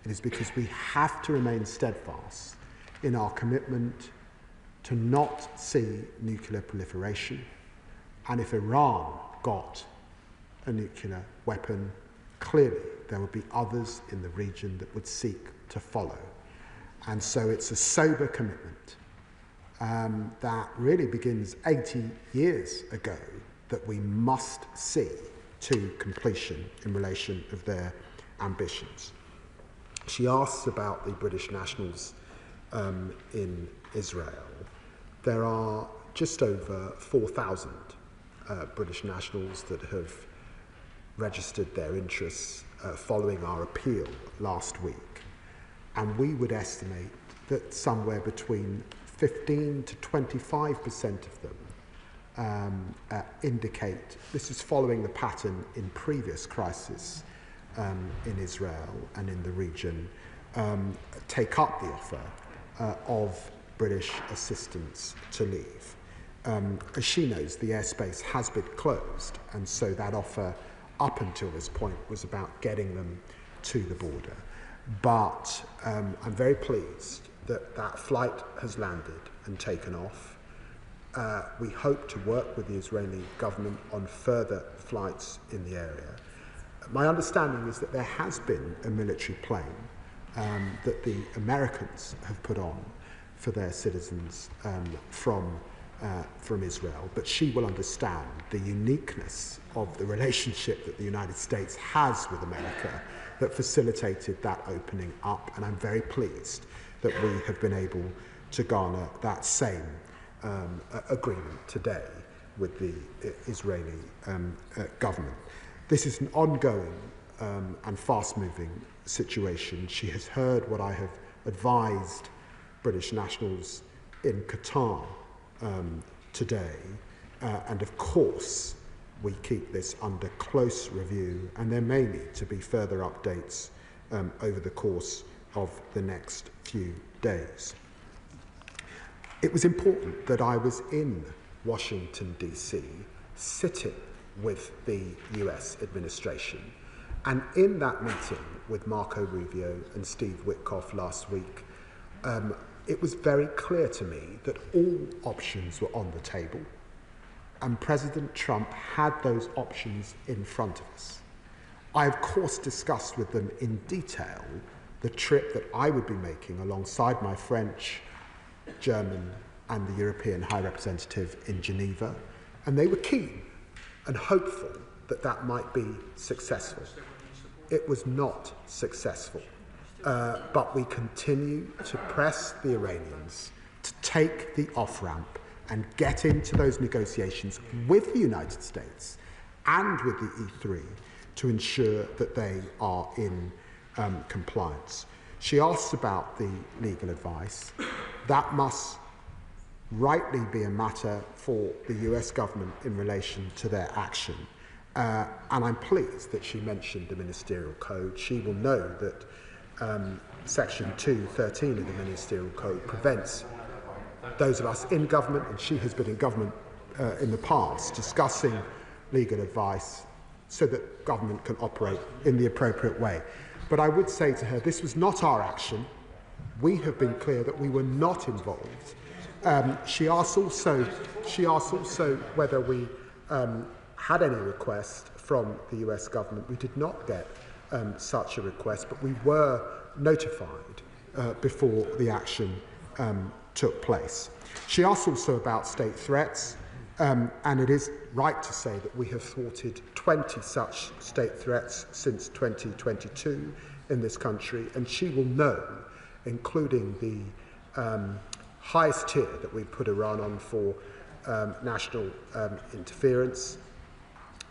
It is because we have to remain steadfast in our commitment to not see nuclear proliferation. And if Iran got a nuclear weapon, clearly there would be others in the region that would seek to follow. And so it's a sober commitment that really begins 80 years ago that we must see to completion in relation of their ambitions. She asks about the British nationals in Israel. There are just over 4,000 British nationals that have registered their interests following our appeal last week. And we would estimate that somewhere between 15 to 25% of them indicate, this is following the pattern in previous crises in Israel and in the region, take up the offer of British assistance to leave. As she knows, the airspace has been closed, and so that offer up until this point was about getting them to the border. But I'm very pleased that that flight has landed and taken off. We hope to work with the Israeli government on further flights in the area. My understanding is that there has been a military plane that the Americans have put on for their citizens from Israel, but she will understand the uniqueness of the relationship that the United States has with America that facilitated that opening up, and I'm very pleased that we have been able to garner that same agreement today with the Israeli government. This is an ongoing and fast-moving situation. She has heard what I have advised British nationals in Qatar today, and of course we keep this under close review, and there may need to be further updates over the course of the next few days. It was important that I was in Washington, D.C., sitting with the US administration, and in that meeting with Marco Rubio and Steve Witkoff last week, it was very clear to me that all options were on the table, and President Trump had those options in front of us. I, of course, discussed with them in detail the trip that I would be making alongside my French, German, and the European High Representative in Geneva, and they were keen and hopeful that that might be successful. It was not successful. But we continue to press the Iranians to take the off-ramp and get into those negotiations with the United States and with the E3 to ensure that they are in compliance. She asks about the legal advice. That must rightly be a matter for the US government in relation to their action. And I'm pleased that she mentioned the Ministerial Code. She will know that Section 213 of the Ministerial Code prevents those of us in government, and she has been in government in the past, discussing legal advice so that government can operate in the appropriate way. But I would say to her, this was not our action. We have been clear that we were not involved. She asked also whether we had any request from the US government. We did not get such a request, but we were notified before the action took place. She asked also about state threats, and it is right to say that we have thwarted 20 such state threats since 2022 in this country, and she will know, including the highest tier that we put Iran on for national interference,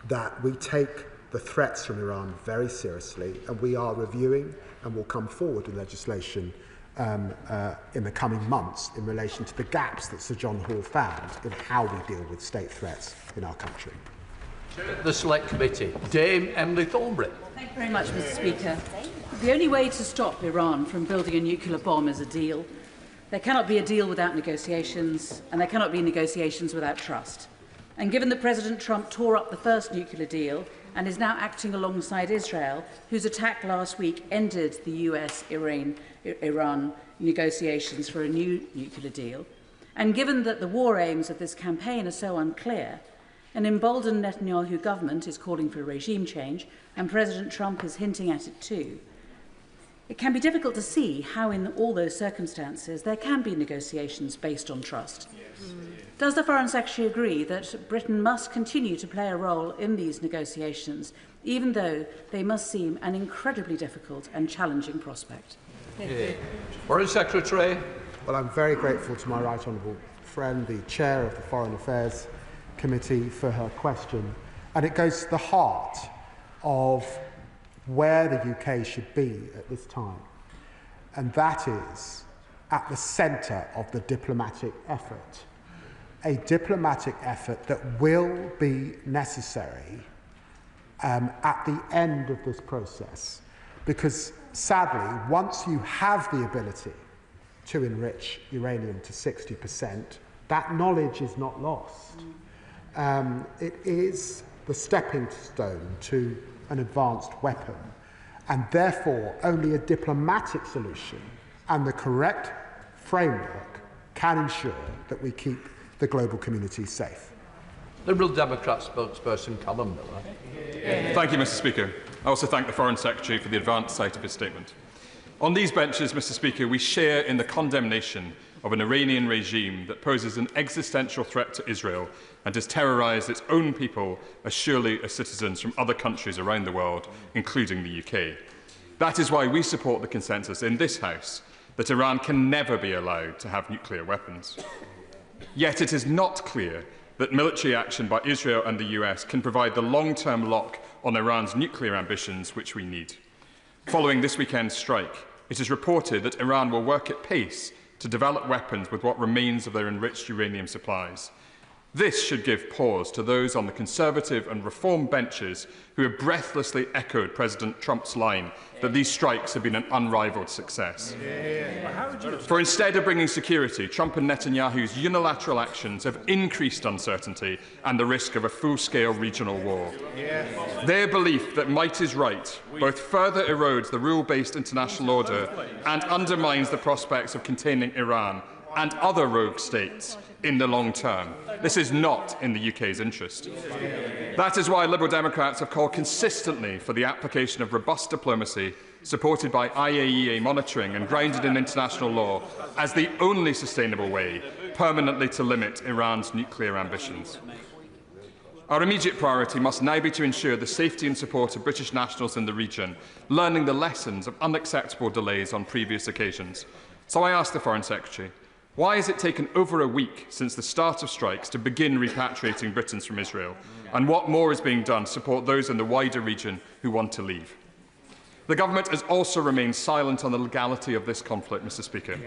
that we take the threats from Iran very seriously, and we are reviewing and will come forward with legislation in the coming months in relation to the gaps that Sir John Hall found in how we deal with state threats in our country. The Select Committee. Dame Emily Thornbury. Thank you very much, Mr. Speaker. The only way to stop Iran from building a nuclear bomb is a deal. There cannot be a deal without negotiations, and there cannot be negotiations without trust. And given that President Trump tore up the first nuclear deal and is now acting alongside Israel, whose attack last week ended the US-Iran negotiations for a new nuclear deal. And given that the war aims of this campaign are so unclear, an emboldened Netanyahu government is calling for a regime change, and President Trump is hinting at it too. It can be difficult to see how in all those circumstances there can be negotiations based on trust. Does the Foreign Secretary agree that Britain must continue to play a role in these negotiations, even though they must seem an incredibly difficult and challenging prospect? Foreign Secretary. Well, I'm very grateful to my right honourable friend, the Chair of the Foreign Affairs Committee, for her question. And it goes to the heart of where the UK should be at this time. And that is at the centre of the diplomatic effort. A diplomatic effort that will be necessary at the end of this process. Because sadly, once you have the ability to enrich uranium to 60%, that knowledge is not lost. It is the stepping stone to an advanced weapon, and therefore only a diplomatic solution and the correct framework can ensure that we keep the global community safe. Liberal Democrat spokesperson Callum Miller. Thank you, Mr. Speaker. I also thank the Foreign Secretary for the advanced sight of his statement. On these benches, Mr. Speaker, we share in the condemnation of an Iranian regime that poses an existential threat to Israel and has terrorised its own people as surely as citizens from other countries around the world, including the UK. That is why we support the consensus in this House that Iran can never be allowed to have nuclear weapons. Yet it is not clear that military action by Israel and the US can provide the long-term lock on Iran's nuclear ambitions which we need. Following this weekend's strike, it is reported that Iran will work at pace to develop weapons with what remains of their enriched uranium supplies. This should give pause to those on the Conservative and Reform benches who have breathlessly echoed President Trump's line that these strikes have been an unrivalled success. For instead of bringing security, Trump and Netanyahu's unilateral actions have increased uncertainty and the risk of a full-scale regional war. Their belief that might is right both further erodes the rule-based international order and undermines the prospects of containing Iran and other rogue states in the long term. This is not in the UK's interest. That is why Liberal Democrats have called consistently for the application of robust diplomacy, supported by IAEA monitoring and grounded in international law, as the only sustainable way permanently to limit Iran's nuclear ambitions. Our immediate priority must now be to ensure the safety and support of British nationals in the region, learning the lessons of unacceptable delays on previous occasions. So I ask the Foreign Secretary, why has it taken over a week since the start of strikes to begin repatriating Britons from Israel? And what more is being done to support those in the wider region who want to leave? The government has also remained silent on the legality of this conflict, Mr. Speaker.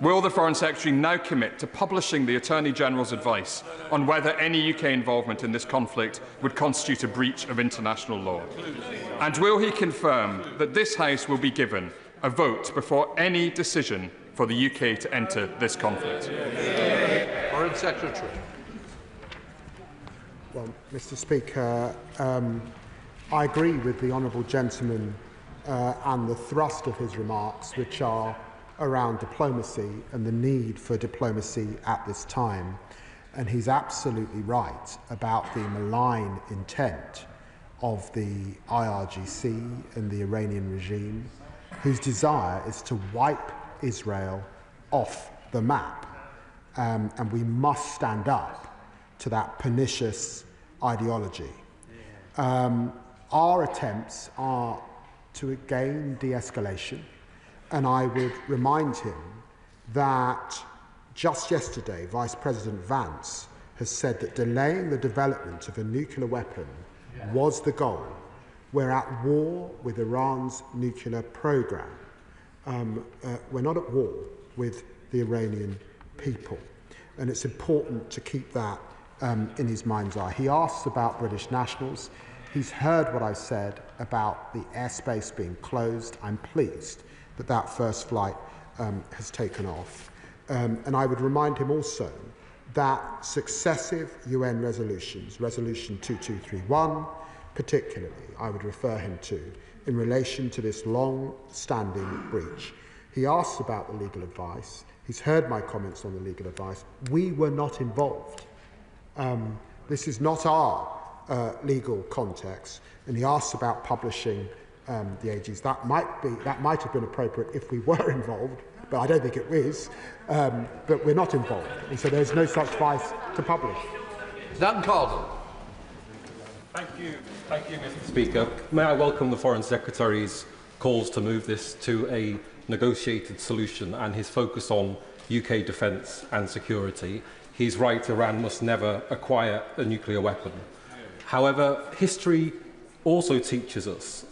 Will the Foreign Secretary now commit to publishing the Attorney-General's advice on whether any UK involvement in this conflict would constitute a breach of international law? And will he confirm that this House will be given a vote before any decision for the UK to enter this conflict? Foreign Secretary. Well, Mr. Speaker, I agree with the honourable gentleman and the thrust of his remarks, which are around diplomacy and the need for diplomacy at this time. And he's absolutely right about the malign intent of the IRGC and the Iranian regime, whose desire is to wipe Israel off the map. And we must stand up to that pernicious ideology. Our attempts are to gain de-escalation, and I would remind him that just yesterday, Vice President Vance has said that delaying the development of a nuclear weapon was the goal. We're at war with Iran's nuclear program. We're not at war with the Iranian people. And it's important to keep that in his mind's eye. He asks about British nationals. He's heard what I said about the airspace being closed. I'm pleased that that first flight has taken off. And I would remind him also that successive UN resolutions, Resolution 2231, particularly, I would refer him to in relation to this long-standing breach. He asks about the legal advice. He's heard my comments on the legal advice. We were not involved. This is not our legal context. And he asks about publishing the AGs. That might have been appropriate if we were involved, but I don't think it is. But we're not involved, and so there's no such advice to publish. Dan Cardle. Thank you, Mr. Speaker. May I welcome the Foreign Secretary's calls to move this to a negotiated solution and his focus on UK defence and security. He's right, Iran must never acquire a nuclear weapon. However, history also teaches us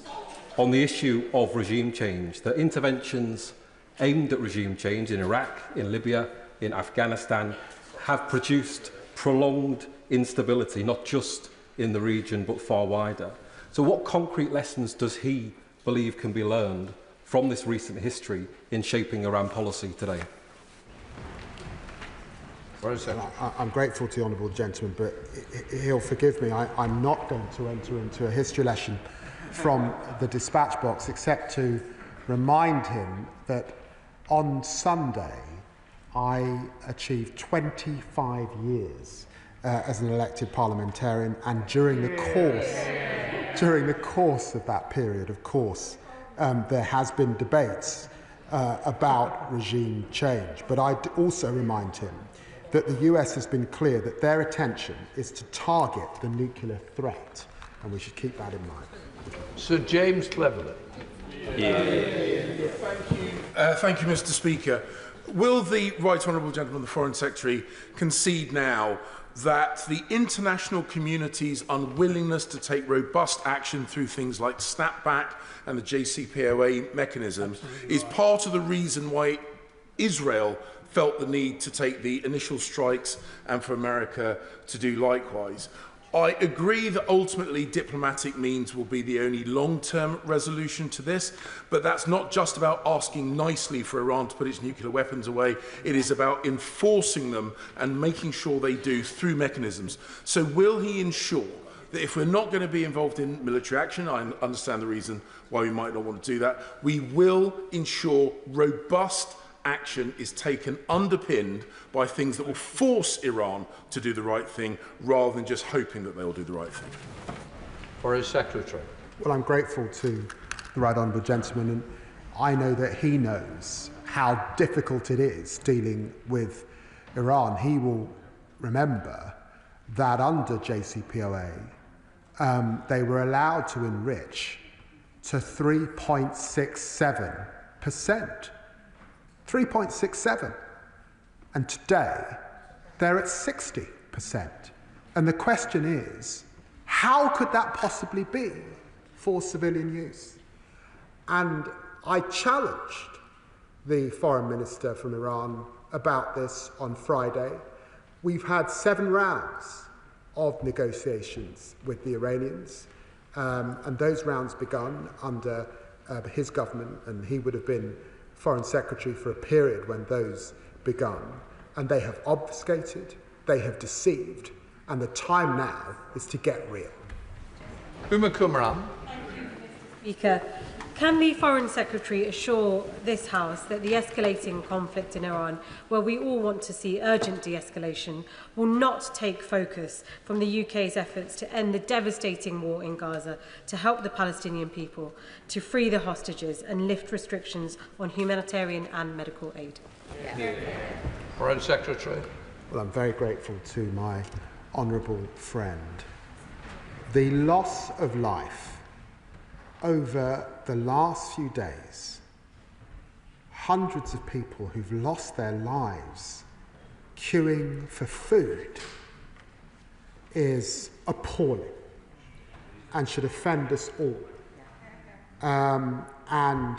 on the issue of regime change that interventions aimed at regime change in Iraq, in Libya, in Afghanistan have produced prolonged instability, not just in the region but far wider. So what concrete lessons does he believe can be learned from this recent history in shaping Iran policy today? I'm grateful to the honourable gentleman, but he'll forgive me. I'm not going to enter into a history lesson from the dispatch box, except to remind him that on Sunday I achieved 25 years as an elected parliamentarian, and during the course of that period, of course, there has been debates about regime change. But I also remind him that the US has been clear that their attention is to target the nuclear threat, and we should keep that in mind. Sir James Cleverly. Thank you, Mr. Speaker. Will the Right Honourable Gentleman, the Foreign Secretary, concede now that the international community's unwillingness to take robust action through things like snapback and the JCPOA mechanism is part of the reason why Israel felt the need to take the initial strikes and for America to do likewise? I agree that ultimately diplomatic means will be the only long-term resolution to this, but that's not just about asking nicely for Iran to put its nuclear weapons away. It is about enforcing them and making sure they do through mechanisms. So will he ensure that if we're not going to be involved in military action, I understand the reason why we might not want to do that, we will ensure robust action is taken underpinned by things that will force Iran to do the right thing rather than just hoping that they will do the right thing? For his secretary. Well, I'm grateful to the right honourable gentleman, and I know that he knows how difficult it is dealing with Iran. He will remember that under JCPOA they were allowed to enrich to 3.67%. 3.67%. And today, they're at 60%. And the question is, how could that possibly be for civilian use? And I challenged the foreign minister from Iran about this on Friday. We've had 7 rounds of negotiations with the Iranians, and those rounds begun under his government, and he would have been Foreign Secretary for a period when those begun, and they have obfuscated, they have deceived, and the time now is to get real. Uma Kumran. Speaker, can the Foreign Secretary assure this House that the escalating conflict in Iran, where we all want to see urgent de-escalation, will not take focus from the UK's efforts to end the devastating war in Gaza, to help the Palestinian people, to free the hostages and lift restrictions on humanitarian and medical aid? Foreign Secretary. Well, I'm very grateful to my honourable friend. The loss of life over the last few days, hundreds of people who've lost their lives queuing for food, is appalling and should offend us all. And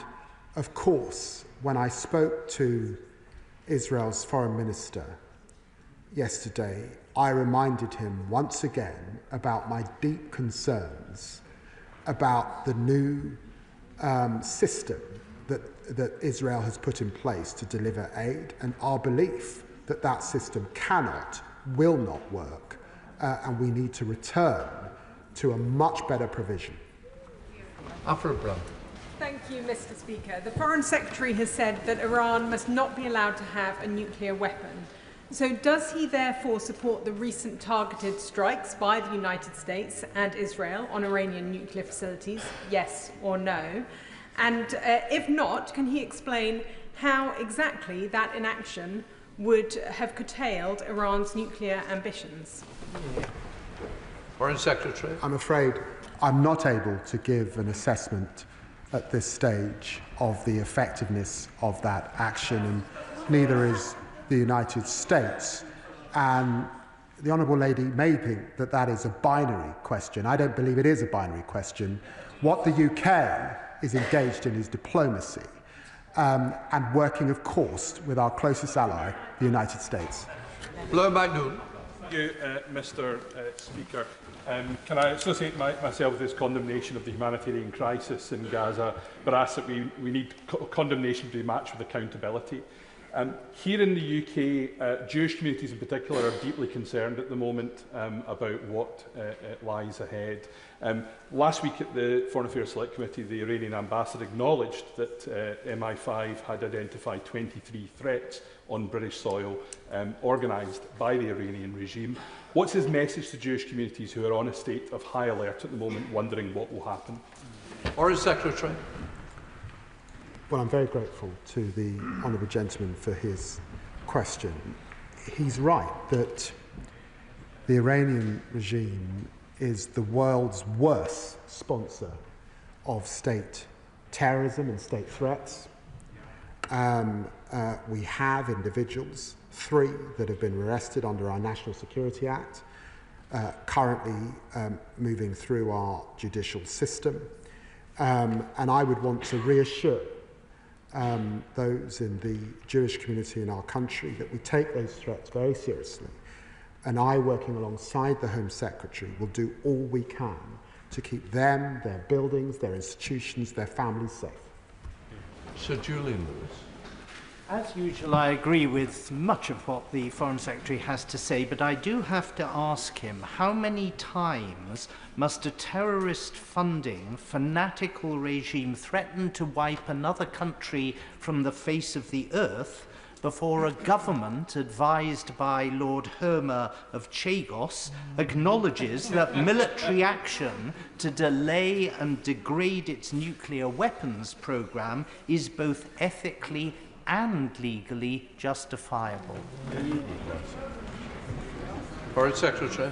of course, when I spoke to Israel's foreign minister yesterday, I reminded him once again about my deep concerns about the new system that Israel has put in place to deliver aid, and our belief that that system will not work, and we need to return to a much better provision. After Brown. Thank you, Mr. Speaker. The Foreign Secretary has said that Iran must not be allowed to have a nuclear weapon. So does he therefore support the recent targeted strikes by the United States and Israel on Iranian nuclear facilities, yes or no? And if not, can he explain how exactly that inaction would have curtailed Iran's nuclear ambitions? Foreign Secretary. I'm afraid I'm not able to give an assessment at this stage of the effectiveness of that action, and neither is the United States. And the Honourable Lady may think that that is a binary question. I don't believe it is a binary question. What the UK is engaged in is diplomacy, and working, of course, with our closest ally, the United States. Thank you, Mr. Speaker. Can I associate myself with this condemnation of the humanitarian crisis in Gaza, but ask that we need condemnation to be matched with accountability? Here in the UK, Jewish communities in particular are deeply concerned at the moment about what lies ahead. Last week at the Foreign Affairs Select Committee, the Iranian ambassador acknowledged that MI5 had identified 23 threats on British soil organised by the Iranian regime. What's his message to Jewish communities who are on a state of high alert at the moment, wondering what will happen? Foreign Secretary. Well, I'm very grateful to the honourable gentleman for his question. He's right that the Iranian regime is the world's worst sponsor of state terrorism and state threats. We have individuals, 3 that have been arrested under our National Security Act, currently moving through our judicial system. And I would want to reassure those in the Jewish community in our country that we take those threats very seriously. And I, working alongside the Home Secretary, will do all we can to keep them, their buildings, their institutions, their families safe. Sir Julian Lewis. As usual, I agree with much of what the Foreign Secretary has to say, but I do have to ask him, how many times must a terrorist-funding, fanatical regime threaten to wipe another country from the face of the earth before a government advised by Lord Hermer of Chagos acknowledges that military action to delay and degrade its nuclear weapons program is both ethically and legally justifiable? Foreign Secretary.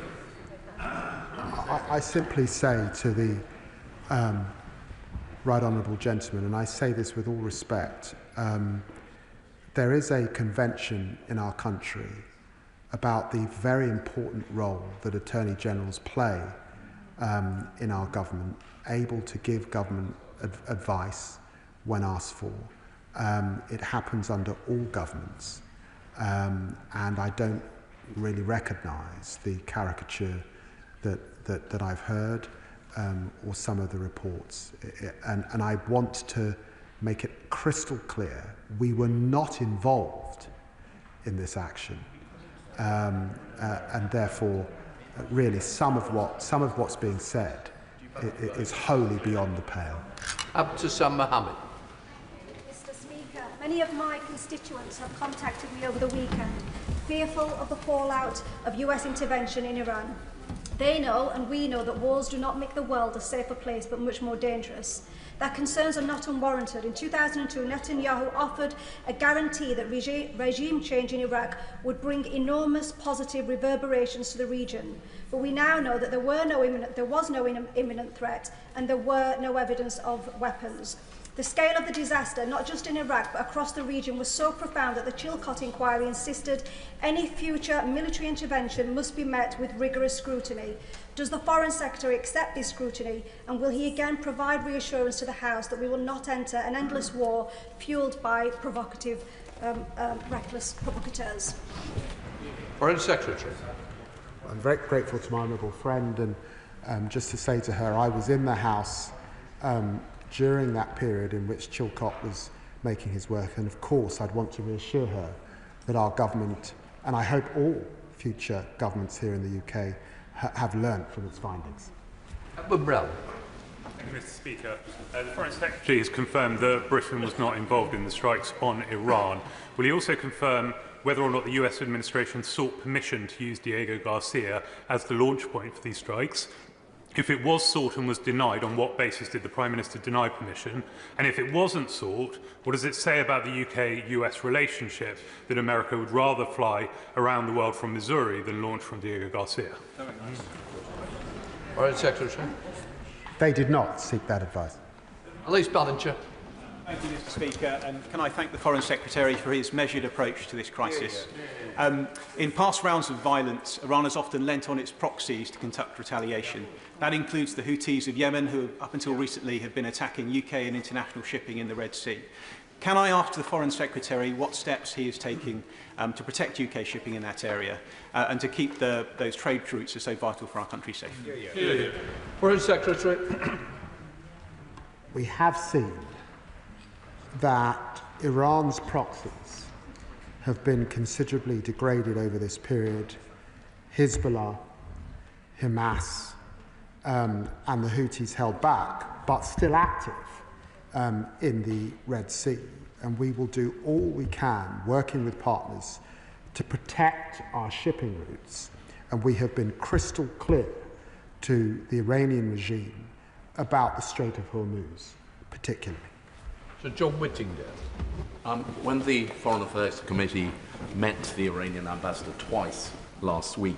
I simply say to the right honourable gentleman, and I say this with all respect, there is a convention in our country about the very important role that Attorney Generals play in our government, able to give government advice when asked for. It happens under all governments, and I don't really recognise the caricature that I've heard or some of the reports. And I want to make it crystal clear, we were not involved in this action, and therefore, really, some of what's being said is wholly beyond the pale. Up to Sam Mohammed. Mr. Speaker, many of my constituents have contacted me over the weekend, fearful of the fallout of US intervention in Iran. They know, and we know, that wars do not make the world a safer place, but much more dangerous. Their concerns are not unwarranted. In 2002, Netanyahu offered a guarantee that regime change in Iraq would bring enormous positive reverberations to the region. But we now know that there was no imminent threat, and there were no evidence of weapons. The scale of the disaster, not just in Iraq, but across the region, was so profound that the Chilcot inquiry insisted any future military intervention must be met with rigorous scrutiny. Does the Foreign Secretary accept this scrutiny, and will he again provide reassurance to the House that we will not enter an endless war fuelled by provocative, reckless provocateurs? Foreign Secretary. I'm very grateful to my honourable friend, and just to say to her, I was in the House during that period in which Chilcot was making his work, and of course I'd want to reassure her that our government, and I hope all future governments here in the UK, have learnt from its findings. Brown. Thank you, Mr. Speaker. The Foreign Secretary has confirmed that Britain was not involved in the strikes on Iran. Will he also confirm whether or not the US administration sought permission to use Diego Garcia as the launch point for these strikes? If it was sought and was denied, on what basis did the Prime Minister deny permission? And if it wasn't sought, what does it say about the UK-US relationship that America would rather fly around the world from Missouri than launch from Diego Garcia? Foreign Secretary. They did not seek that advice. Elise Ballinger. Thank you, Mr. Speaker, and can I thank the Foreign Secretary for his measured approach to this crisis. In past rounds of violence, Iran has often lent on its proxies to conduct retaliation. That includes the Houthis of Yemen, who up until recently have been attacking UK and international shipping in the Red Sea. Can I ask the Foreign Secretary what steps he is taking to protect UK shipping in that area and to keep those trade routes that are so vital for our country safe? Foreign Secretary. We have seen that Iran's proxies have been considerably degraded over this period. Hezbollah, Hamas, and the Houthis held back, but still active in the Red Sea. And we will do all we can, working with partners, to protect our shipping routes. And we have been crystal clear to the Iranian regime about the Strait of Hormuz, particularly. Sir John Whittingdale. When the Foreign Affairs Committee met the Iranian ambassador twice last week,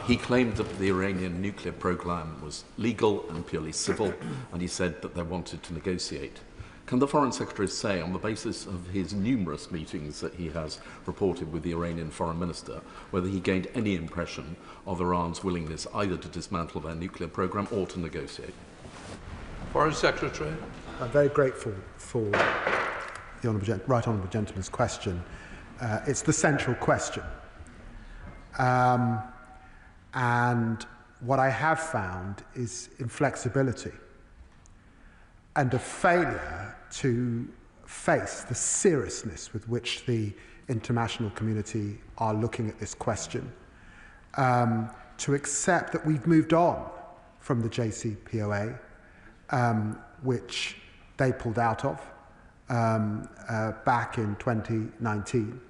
he claimed that the Iranian nuclear program was legal and purely civil, and he said that they wanted to negotiate. Can the Foreign Secretary say, on the basis of his numerous meetings that he has reported with the Iranian Foreign Minister, whether he gained any impression of Iran's willingness either to dismantle their nuclear program or to negotiate? Foreign Secretary. I'm very grateful for the Right Honourable Gentleman's question. It's the central question. And what I have found is inflexibility and a failure to face the seriousness with which the international community are looking at this question, to accept that we've moved on from the JCPOA, which they pulled out of back in 2019,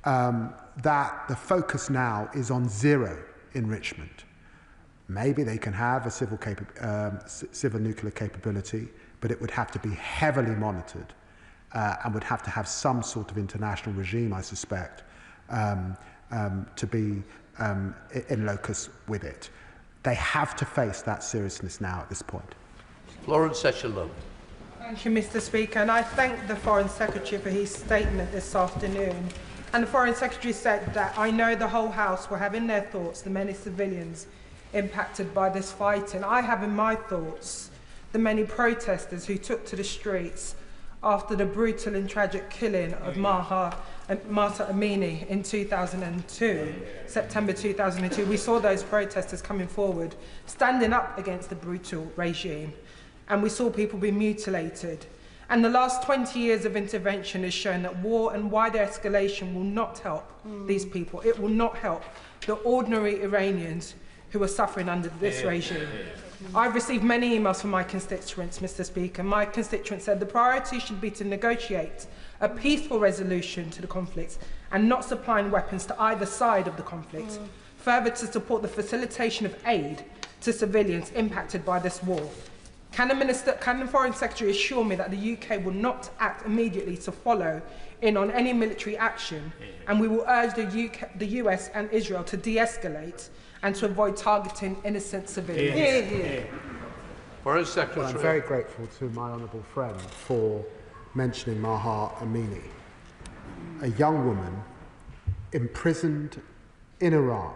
that the focus now is on zero enrichment. Maybe they can have a civil nuclear capability, but it would have to be heavily monitored and would have to have some sort of international regime, I suspect, to be in locus with it. They have to face that seriousness now at this point. Florence Session. Thank you, Mr. Speaker, and I thank the Foreign Secretary for his statement this afternoon. And the Foreign Secretary said that I know the whole House will have in their thoughts the many civilians impacted by this fighting. I have in my thoughts the many protesters who took to the streets after the brutal and tragic killing of Mahsa Amini in 2002, September 2002. We saw those protesters coming forward, standing up against the brutal regime, and we saw people being mutilated. And the last 20 years of intervention has shown that war and wider escalation will not help these people. It will not help the ordinary Iranians who are suffering under this regime. I've received many emails from my constituents, Mr. Speaker. My constituents said the priority should be to negotiate a peaceful resolution to the conflicts and not supplying weapons to either side of the conflict. Further, to support the facilitation of aid to civilians impacted by this war. Can the Foreign Secretary assure me that the UK will not act immediately to follow in on any military action, and we will urge the US and Israel to de-escalate and to avoid targeting innocent civilians? Foreign Secretary. Well, I'm very grateful to my honourable friend for mentioning Mahsa Amini, a young woman imprisoned in Iran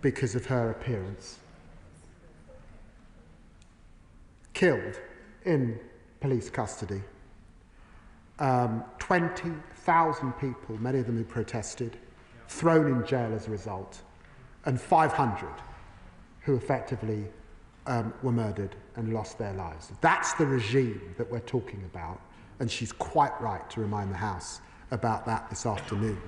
because of her appearance, killed in police custody, 20,000 people, many of them who protested, thrown in jail as a result, and 500 who effectively were murdered and lost their lives. That's the regime that we're talking about, and she's quite right to remind the House about that this afternoon.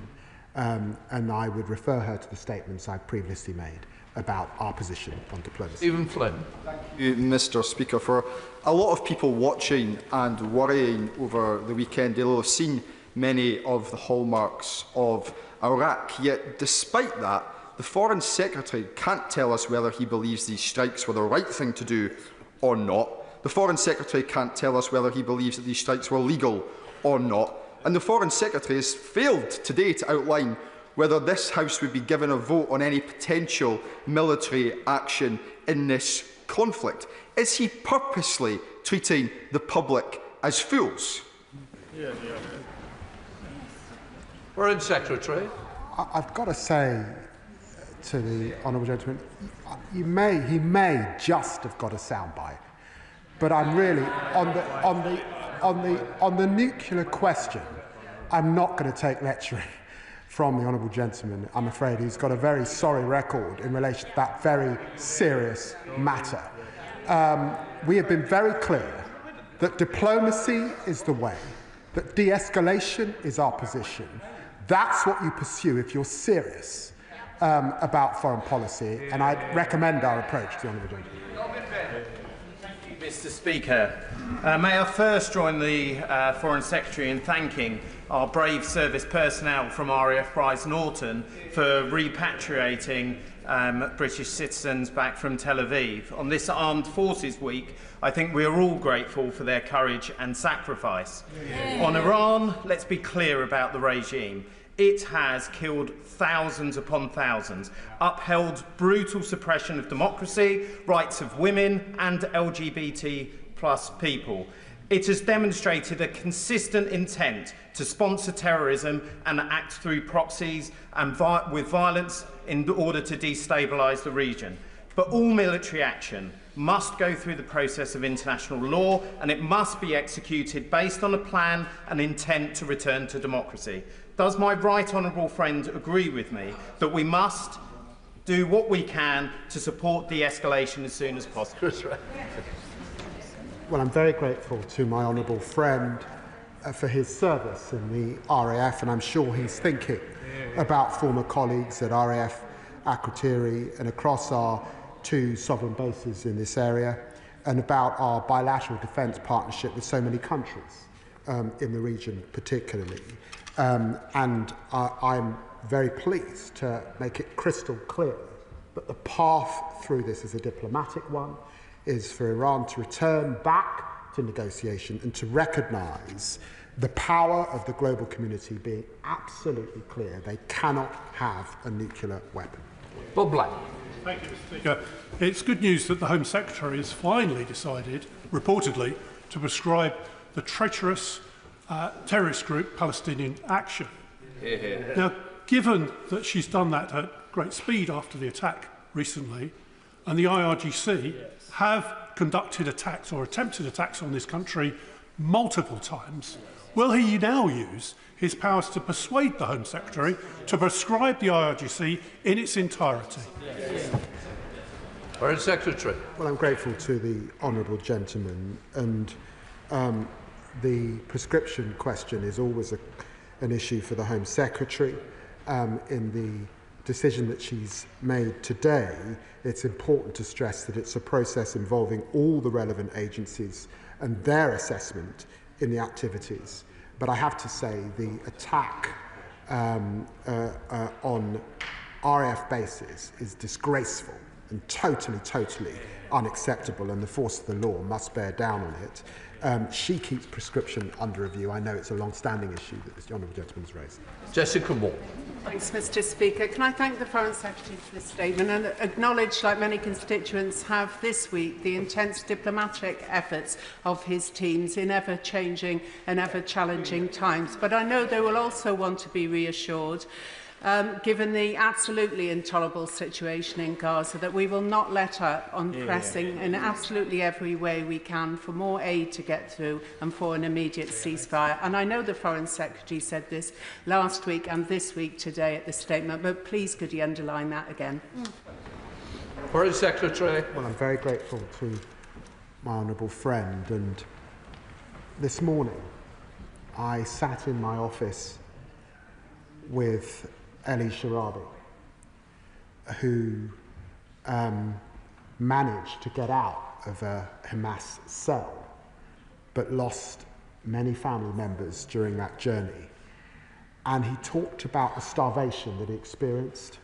and I would refer her to the statements I previously made about our position on diplomacy. Stephen Flynn. Thank you, Mr. Speaker. For a lot of people watching and worrying over the weekend, they'll have seen many of the hallmarks of Iraq. Yet, despite that, the Foreign Secretary can't tell us whether he believes these strikes were the right thing to do or not. The Foreign Secretary can't tell us whether he believes that these strikes were legal or not. And the Foreign Secretary has failed today to outline whether this House would be given a vote on any potential military action in this conflict. Is he purposely treating the public as fools? Foreign Secretary. I've got to say to the honourable gentleman, he may just have got a soundbite, but I'm really on the nuclear question. I'm not going to take lecturing from the honourable gentleman. I'm afraid he's got a very sorry record in relation to that very serious matter. We have been very clear that diplomacy is the way, that de-escalation is our position. That's what you pursue if you're serious about foreign policy, and I'd recommend our approach to the honourable gentleman. Thank you, Mr. Speaker. May I first join the Foreign Secretary in thanking our brave service personnel from RAF Prize Norton for repatriating British citizens back from Tel Aviv. On this Armed Forces Week, I think we are all grateful for their courage and sacrifice. Yeah. On Iran, let's be clear about the regime. It has killed thousands upon thousands, upheld brutal suppression of democracy, rights of women and LGBT+ people. It has demonstrated a consistent intent to sponsor terrorism and act through proxies and with violence in order to destabilise the region. But all military action must go through the process of international law, and it must be executed based on a plan and intent to return to democracy. Does my right honourable friend agree with me that we must do what we can to support de-escalation as soon as possible? Well, I'm very grateful to my honourable friend for his service in the RAF, and I'm sure he's thinking about former colleagues at RAF Akrotiri and across our 2 sovereign bases in this area, and about our bilateral defence partnership with so many countries in the region particularly. And I'm very pleased to make it crystal clear that the path through this is a diplomatic one, is for Iran to return back to negotiation and to recognise the power of the global community being absolutely clear. They cannot have a nuclear weapon. Bob Black. Thank you, Mr. Speaker. It's good news that the Home Secretary has finally decided, reportedly, to prescribe the treacherous terrorist group Palestinian Action. Now, given that she's done that at great speed after the attack recently, and the IRGC have conducted attacks or attempted attacks on this country multiple times, will he now use his powers to persuade the Home Secretary to prescribe the IRGC in its entirety? Foreign Secretary. Well, I'm grateful to the honourable gentleman, and the prescription question is always an issue for the Home Secretary. In the decision that she's made today, it's important to stress that it's a process involving all the relevant agencies and their assessment in the activities. But I have to say the attack on RAF bases is disgraceful and totally unacceptable, and the force of the law must bear down on it. She keeps prescription under review. I know it's a long-standing issue that this honourable gentleman's raised. Jessica Moore. Thanks, Mr. Speaker. Can I thank the Foreign Secretary for this statement and acknowledge, like many constituents have this week, the intense diplomatic efforts of his teams in ever-changing and ever-challenging times. But I know they will also want to be reassured, given the absolutely intolerable situation in Gaza, that we will not let up on pressing in absolutely every way we can for more aid to get through and for an immediate ceasefire. And I know the Foreign Secretary said this last week and this week today at the statement, but please could he underline that again? Foreign Secretary. Well, I'm very grateful to my honourable friend, and this morning I sat in my office with Eli Sharabi, who managed to get out of a Hamas cell, but lost many family members during that journey. And he talked about the starvation that he experienced,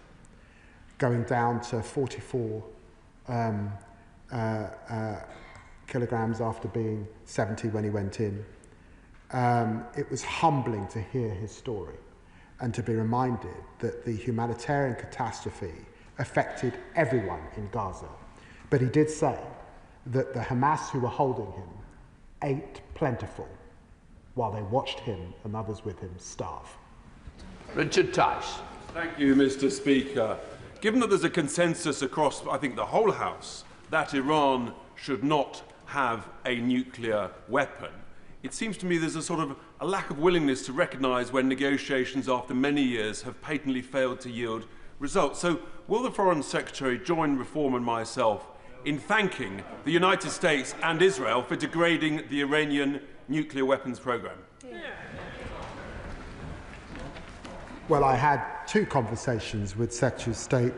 going down to 44 kilograms after being 70 when he went in. It was humbling to hear his story and to be reminded that the humanitarian catastrophe affected everyone in Gaza. But he did say that the Hamas who were holding him ate plentiful while they watched him and others with him starve. Richard Tice. Thank you, Mr. Speaker. Given that there's a consensus across, I think, the whole House that Iran should not have a nuclear weapon, it seems to me there's a sort of a lack of willingness to recognise when negotiations after many years have patently failed to yield results. So will the Foreign Secretary join Reform and myself in thanking the United States and Israel for degrading the Iranian nuclear weapons programme? Well, I had two conversations with Secretary of State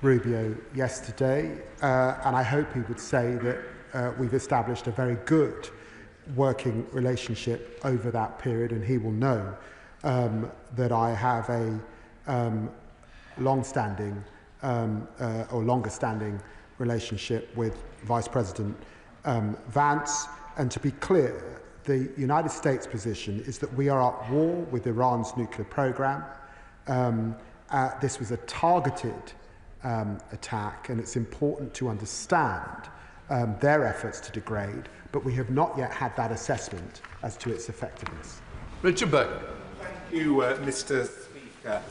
Rubio yesterday, and I hope he would say that we've established a very good working relationship over that period, and he will know that I have a long-standing or longer-standing relationship with Vice President Vance. And to be clear, the United States position is that we are at war with Iran's nuclear program. This was a targeted attack, and it's important to understand their efforts to degrade, but we have not yet had that assessment as to its effectiveness. Richard Burke. Thank you, Mr. Speaker.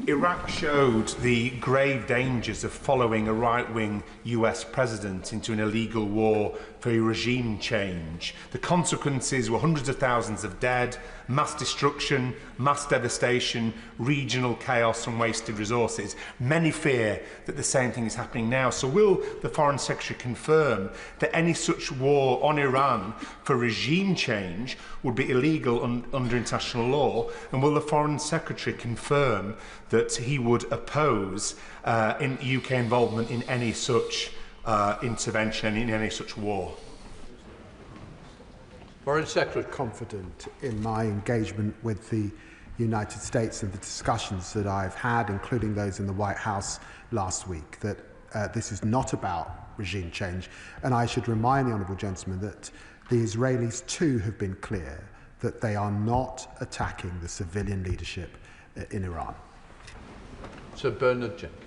Iraq showed the grave dangers of following a right-wing US president into an illegal war for a regime change. The consequences were hundreds of thousands of dead, mass destruction, mass devastation, regional chaos and wasted resources. Many fear that the same thing is happening now. So will the Foreign Secretary confirm that any such war on Iran for regime change would be illegal under international law? And will the Foreign Secretary confirm that he would oppose in UK involvement in any such intervention, in any such war? Foreign Secretary. Confident in my engagement with the United States and the discussions that I've had, including those in the White House last week, that this is not about regime change. And I should remind the honourable gentleman that the Israelis too have been clear that they are not attacking the civilian leadership in Iran. Sir Bernard Jenkins.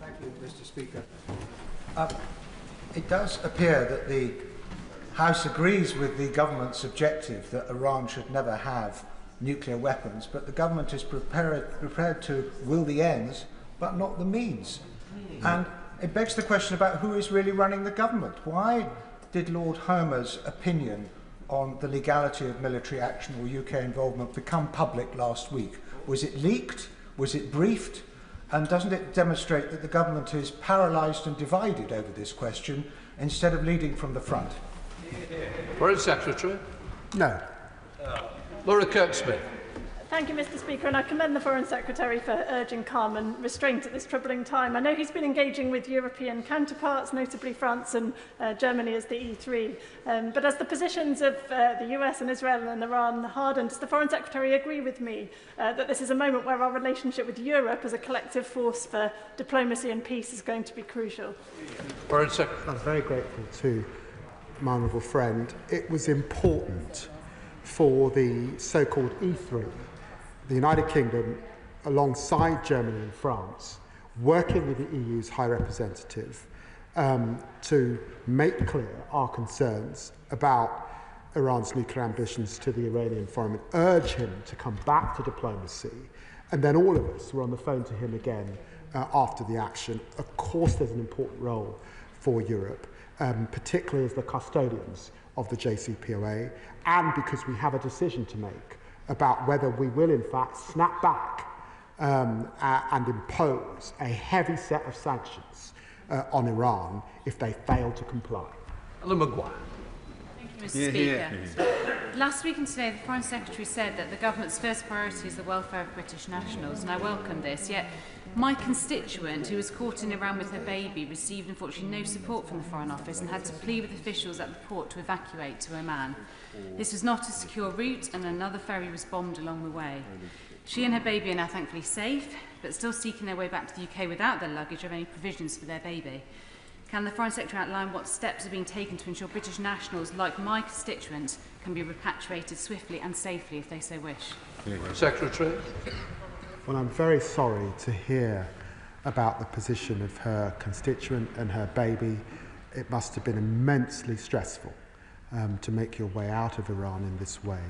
Thank you, Mr. Speaker. It does appear that the House agrees with the government's objective that Iran should never have nuclear weapons, but the government is prepared to will the ends, but not the means. And it begs the question about who is really running the government. Why did Lord Homer's opinion on the legality of military action or UK involvement become public last week? Was it leaked? Was it briefed? And doesn't it demonstrate that the government is paralysed and divided over this question instead of leading from the front? Foreign Secretary. No. Laura Kirk-Smith. Thank you, Mr. Speaker, and I commend the Foreign Secretary for urging calm and restraint at this troubling time. I know he's been engaging with European counterparts, notably France and Germany as the E3. But as the positions of the US and Israel and Iran harden, does the Foreign Secretary agree with me that this is a moment where our relationship with Europe as a collective force for diplomacy and peace is going to be crucial? Foreign Secretary. I'm very grateful to my honourable friend. It was important for the so-called E3, the United Kingdom, alongside Germany and France, working with the EU's High Representative to make clear our concerns about Iran's nuclear ambitions to the Iranian forum and urge him to come back to diplomacy. And then all of us were on the phone to him again after the action. Of course, there's an important role for Europe, particularly as the custodians of the JCPOA, and because we have a decision to make about whether we will in fact snap back and impose a heavy set of sanctions on Iran if they fail to comply. Alan Maguire. Thank you, Mr. Speaker. Last week and today, the Foreign Secretary said that the government's first priority is the welfare of British nationals, and I welcome this. Yet, my constituent, who was caught in Iran with her baby, received unfortunately no support from the Foreign Office and had to plead with officials at the port to evacuate to Oman. This was not a secure route, and another ferry was bombed along the way. She and her baby are now thankfully safe, but still seeking their way back to the UK without their luggage or any provisions for their baby. Can the Foreign Secretary outline what steps are being taken to ensure British nationals, like my constituent, can be repatriated swiftly and safely if they so wish? Secretary. Well, I'm very sorry to hear about the position of her constituent and her baby. It must have been immensely stressful to make your way out of Iran in this way.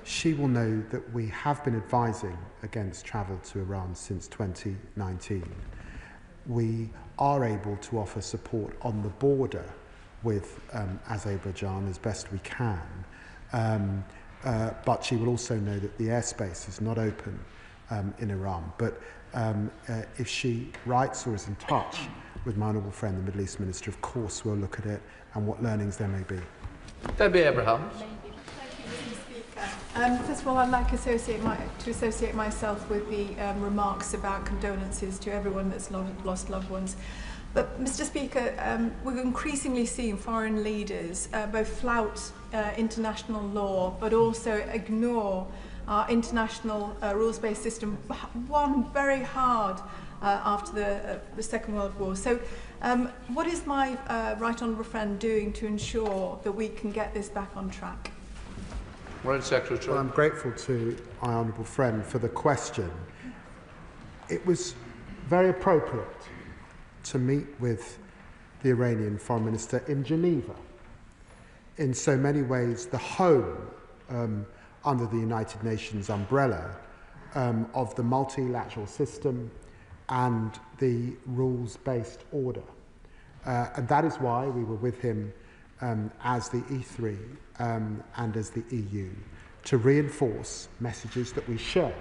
She will know that we have been advising against travel to Iran since 2019. We are able to offer support on the border with Azerbaijan as best we can, but she will also know that the airspace is not open in Iran. But if she writes or is in touch with my honourable friend, the Middle East Minister, of course we'll look at it and what learnings there may be. Debbie Abrahams. First of all, I'd like to associate myself with the remarks about condolences to everyone that's lost loved ones. But, Mr. Speaker, we're increasingly seeing foreign leaders both flout international law, but also ignore our international rules-based system, one very hard after the Second World War. So, what is my right honourable friend doing to ensure that we can get this back on track? Foreign Secretary. Well, I'm grateful to my honourable friend for the question. It was very appropriate to meet with the Iranian Foreign Minister in Geneva. In so many ways, the home under the United Nations umbrella of the multilateral system and the rules-based order. And that is why we were with him as the E3 and as the EU to reinforce messages that we share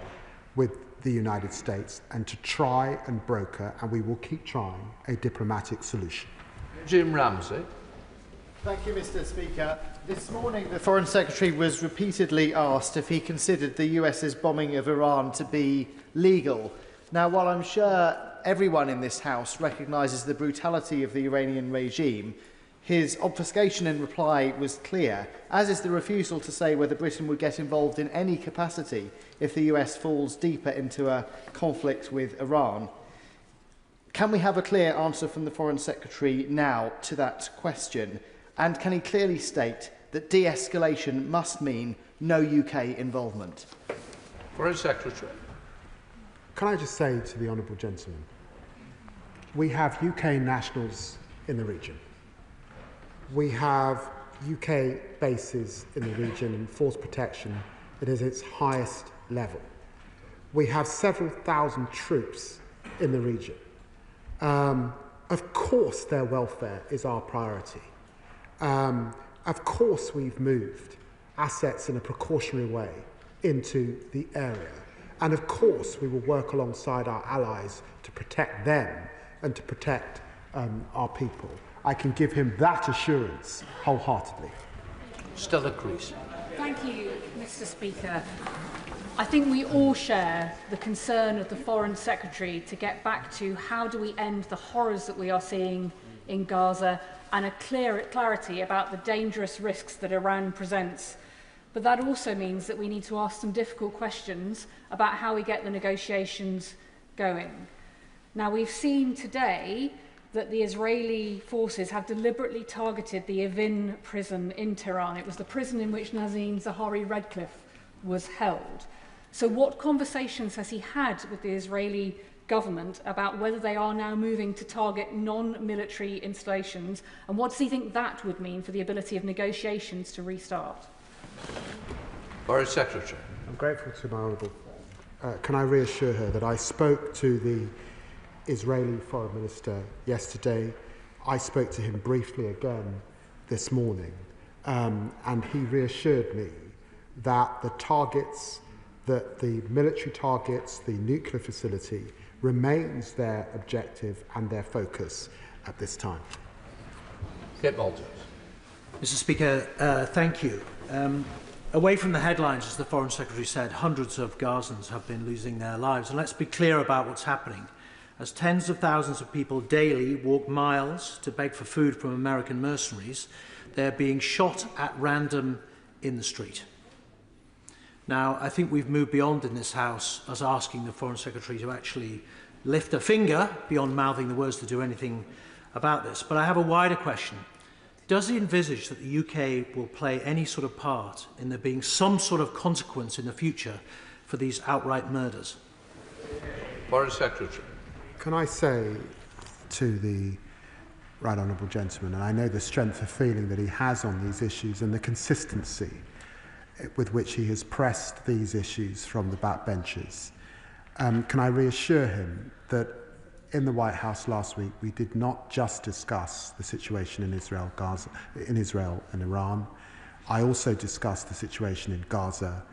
with the United States and to try and broker, and we will keep trying, a diplomatic solution. Jim Ramsey. Thank you, Mr. Speaker. This morning, the Foreign Secretary was repeatedly asked if he considered the US's bombing of Iran to be legal. Now, while I'm sure everyone in this House recognises the brutality of the Iranian regime, his obfuscation in reply was clear, as is the refusal to say whether Britain would get involved in any capacity if the US falls deeper into a conflict with Iran. Can we have a clear answer from the Foreign Secretary now to that question? And can he clearly state that de-escalation must mean no UK involvement? Foreign Secretary. Can I just say to the honourable gentleman, we have UK nationals in the region. We have UK bases in the region and force protection that is its highest level. We have several thousand troops in the region. Of course their welfare is our priority. Of course we've moved assets in a precautionary way into the area. And of course we will work alongside our allies to protect them and to protect our people. I can give him that assurance wholeheartedly. Stella Creasy. Thank you, Mr. Speaker. I think we all share the concern of the Foreign Secretary to get back to how do we end the horrors that we are seeing in Gaza and a clarity about the dangerous risks that Iran presents. But that also means that we need to ask some difficult questions about how we get the negotiations going. Now, we've seen today that the Israeli forces have deliberately targeted the Evin prison in Tehran. It was the prison in which Nazanin Zahawi Redcliffe was held. So what conversations has he had with the Israeli government about whether they are now moving to target non-military installations, and what does he think that would mean for the ability of negotiations to restart? Foreign Secretary. I'm grateful to my honourable. Can I reassure her that I spoke to the Israeli Foreign Minister yesterday. I spoke to him briefly again this morning, and he reassured me that the targets, that the military targets, the nuclear facility, remains their objective and their focus at this time. Kit Walters. Mr. Speaker, thank you. Away from the headlines, as the Foreign Secretary said, hundreds of Gazans have been losing their lives. And let's be clear about what's happening. As tens of thousands of people daily walk miles to beg for food from American mercenaries, they're being shot at random in the street. Now, I think we've moved beyond in this House as asking the Foreign Secretary to actually lift a finger beyond mouthing the words to do anything about this. But I have a wider question. Does he envisage that the UK will play any sort of part in there being some sort of consequence in the future for these outright murders? Foreign Secretary. Can I say to the right honourable gentleman, and I know the strength of feeling that he has on these issues and the consistency with which he has pressed these issues from the backbenches, can I reassure him that in the White House last week, we did not just discuss the situation in Israel, and Iran. I also discussed the situation in Gaza,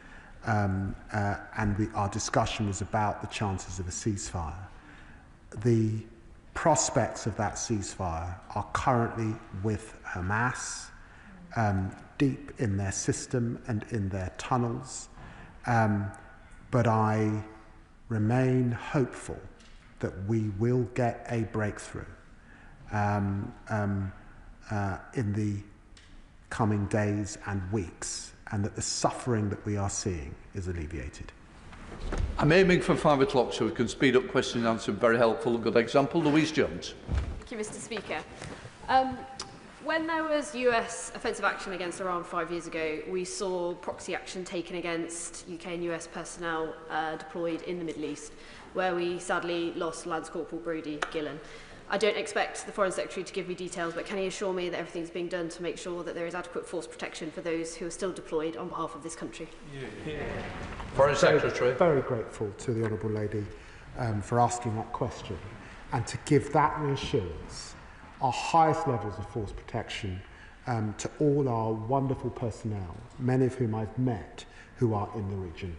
and our discussion was about the chances of a ceasefire. The prospects of that ceasefire are currently with Hamas, deep in their system and in their tunnels, but I remain hopeful that we will get a breakthrough in the coming days and weeks, and that the suffering that we are seeing is alleviated. I'm aiming for 5 o'clock so we can speed up question and answer. Very helpful, good example. Louise Jones. Thank you, Mr. Speaker. When there was US offensive action against Iran 5 years ago, we saw proxy action taken against UK and US personnel deployed in the Middle East, where we sadly lost Lance Corporal Brodie Gillen. I don't expect the Foreign Secretary to give me details, but can he assure me that everything's being done to make sure that there is adequate force protection for those who are still deployed on behalf of this country? Foreign Secretary. Very grateful to the Honourable Lady for asking that question and to give that reassurance, our highest levels of force protection to all our wonderful personnel, many of whom I've met, who are in the region.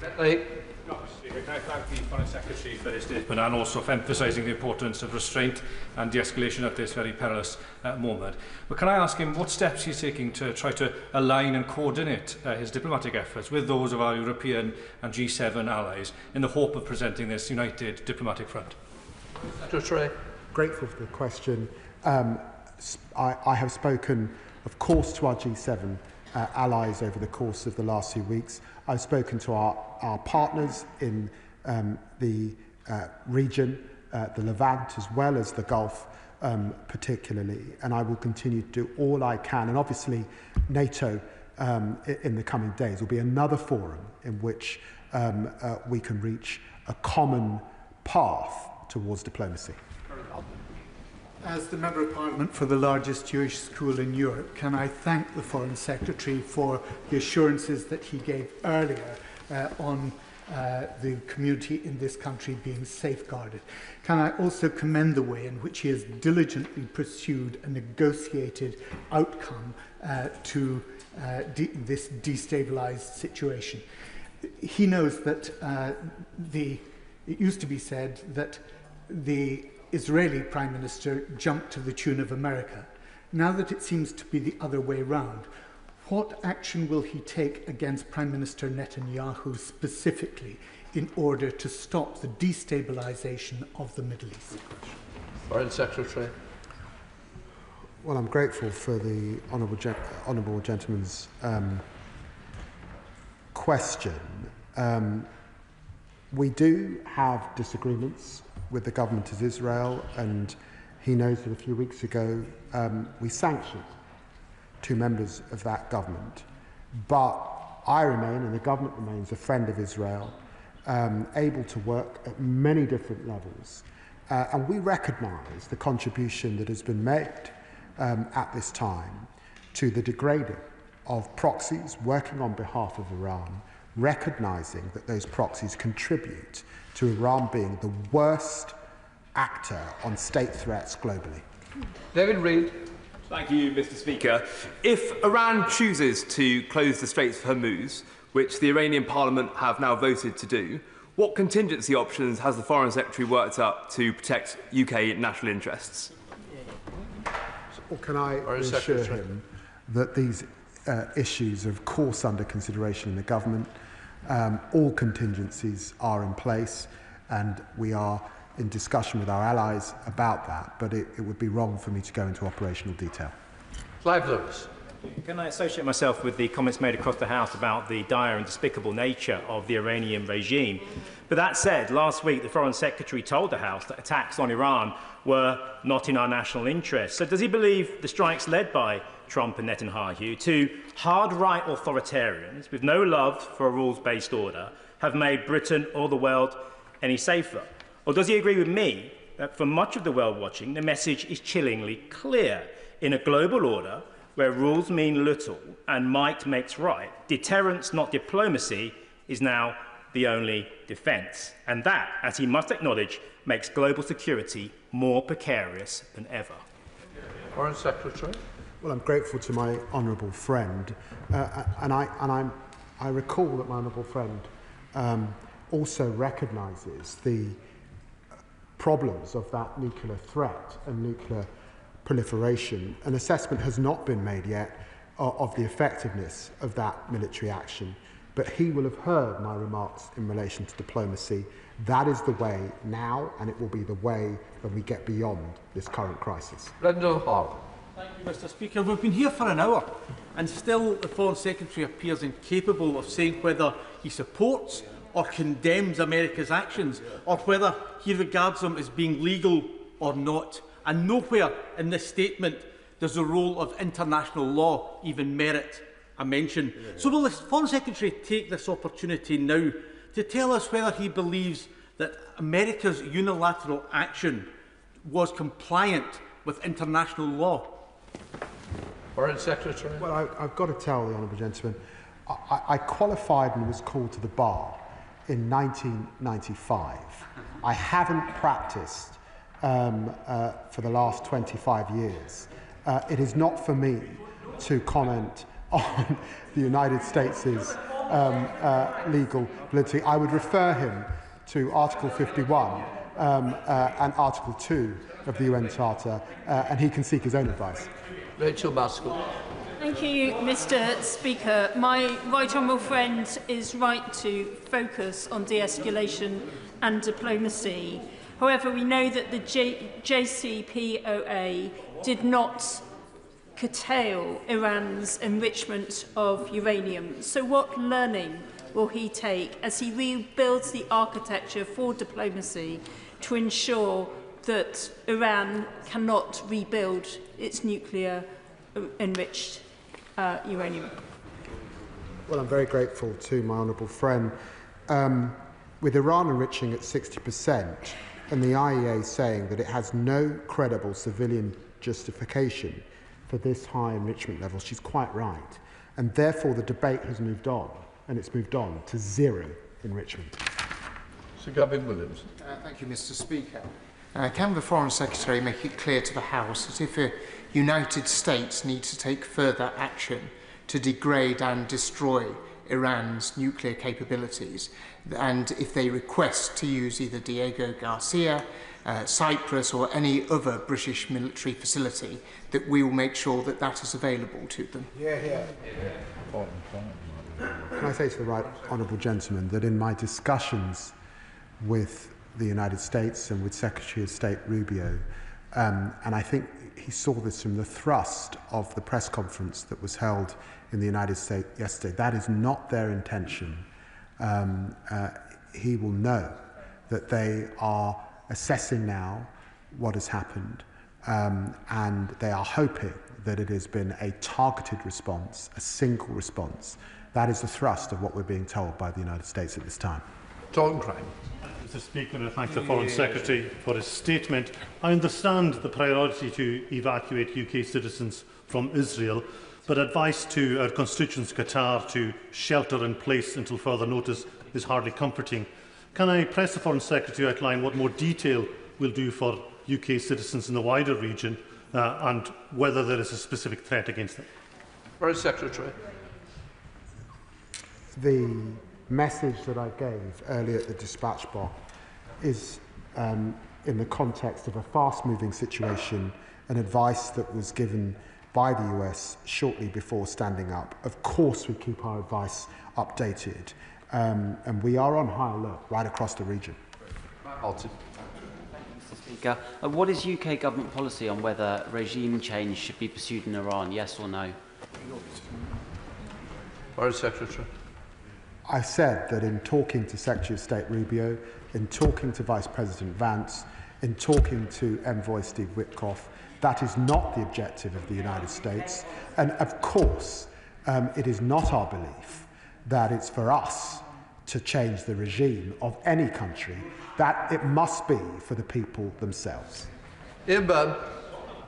Can I thank the Foreign Secretary for his statement and also for emphasising the importance of restraint and de-escalation at this very perilous moment. But can I ask him what steps he's taking to try to align and coordinate his diplomatic efforts with those of our European and G7 allies in the hope of presenting this united diplomatic front? Secretary. Grateful for the question. I have spoken, of course, to our G7 allies over the course of the last few weeks. I've spoken to our partners in the region, the Levant, as well as the Gulf, particularly, and I will continue to do all I can. And obviously, NATO in the coming days will be another forum in which we can reach a common path towards diplomacy. As the Member of Parliament for the largest Jewish school in Europe, can I thank the Foreign Secretary for the assurances that he gave earlier on the community in this country being safeguarded. Can I also commend the way in which he has diligently pursued a negotiated outcome to this destabilised situation. He knows that it used to be said that the Israeli Prime Minister jumped to the tune of America. Now that it seems to be the other way round, what action will he take against Prime Minister Netanyahu specifically in order to stop the destabilisation of the Middle East? Foreign Secretary. Well, I'm grateful for the honourable gentleman's question. We do have disagreements with the government of Israel, and he knows that a few weeks ago we sanctioned 2 members of that government. But I remain, and the government remains, a friend of Israel, able to work at many different levels. And we recognise the contribution that has been made at this time to the degrading of proxies working on behalf of Iran, recognising that those proxies contribute to Iran being the worst actor on state threats globally. David Reid. Thank you, Mr. Speaker. If Iran chooses to close the Straits of Hormuz, which the Iranian Parliament have now voted to do, what contingency options has the Foreign Secretary worked up to protect UK national interests? Or can I reassure him that these issues are of course under consideration in the government. All contingencies are in place, and we are in discussion with our allies about that, but it would be wrong for me to go into operational detail. Clive Lewis. Can I associate myself with the comments made across the House about the dire and despicable nature of the Iranian regime? But that said, last week the Foreign Secretary told the House that attacks on Iran were not in our national interest. So does he believe the strikes led by Trump and Netanyahu, two hard-right authoritarians with no love for a rules-based order, have made Britain or the world any safer? Or does he agree with me that for much of the world watching, the message is chillingly clear? In a global order where rules mean little and might makes right, deterrence, not diplomacy, is now the only defence. And that, as he must acknowledge, makes global security more precarious than ever. Foreign Secretary. Well, I'm grateful to my honourable friend, and I recall that my honourable friend also recognises the problems of that nuclear threat and nuclear proliferation. An assessment has not been made yet of the effectiveness of that military action, but he will have heard my remarks in relation to diplomacy. That is the way now, and it will be the way when we get beyond this current crisis. Brendan Hall. Thank you, Mr. Speaker. We've been here for an hour, and still the Foreign Secretary appears incapable of saying whether he supports or condemns America's actions, or whether he regards them as being legal or not. And nowhere in this statement does the role of international law even merit a mention. So will the Foreign Secretary take this opportunity now to tell us whether he believes that America's unilateral action was compliant with international law? Foreign Secretary. Well, I've got to tell the honourable gentleman, I qualified and was called to the bar in 1995. I haven't practised for the last 25 years. It is not for me to comment on the United States' legal validity. I would refer him to Article 51 and Article 2 of the UN Charter, and he can seek his own advice. Rachel Maskell. Thank you, Mr. Speaker. My right honourable friend is right to focus on de-escalation and diplomacy. However, we know that the JCPOA did not curtail Iran's enrichment of uranium. So what learning will he take as he rebuilds the architecture for diplomacy to ensure that Iran cannot rebuild its nuclear enriched uranium? Well, I'm very grateful to my honourable friend. With Iran enriching at 60%, and the IEA saying that it has no credible civilian justification for this high enrichment level, she's quite right. And therefore the debate has moved on, and it's moved on to zero enrichment. Sir Gavin Williams. Thank you, Mr. Speaker. Can the Foreign Secretary make it clear to the House that if the United States needs to take further action to degrade and destroy Iran's nuclear capabilities, and if they request to use either Diego Garcia, Cyprus or any other British military facility, that we will make sure that that is available to them? Can I say to the right honourable gentleman that in my discussions with the United States and with Secretary of State Rubio, and I think he saw this from the thrust of the press conference that was held in the United States yesterday, that is not their intention. He will know that they are assessing now what has happened, and they are hoping that it has been a targeted response, a single response. That is the thrust of what we're being told by the United States at this time. John Crime. Mr. Speaker, I thank the Foreign Secretary for his statement. I understand the priority to evacuate UK citizens from Israel, but advice to our constituents Qatar to shelter in place until further notice is hardly comforting. Can I press the Foreign Secretary to outline what more detail will do for UK citizens in the wider region and whether there is a specific threat against them? Foreign Secretary. The message that I gave earlier at the dispatch box is in the context of a fast-moving situation, and advice that was given by the US shortly before standing up. Of course, we keep our advice updated, and we are on high alert right across the region. Mr. Speaker, what is UK government policy on whether regime change should be pursued in Iran, yes or no? Foreign Secretary. I said that in talking to Secretary of State Rubio, in talking to Vice President Vance, in talking to Envoy Steve Witkoff, that is not the objective of the United States. And of course, it is not our belief that it's for us to change the regime of any country, that it must be for the people themselves. Ian Byrne.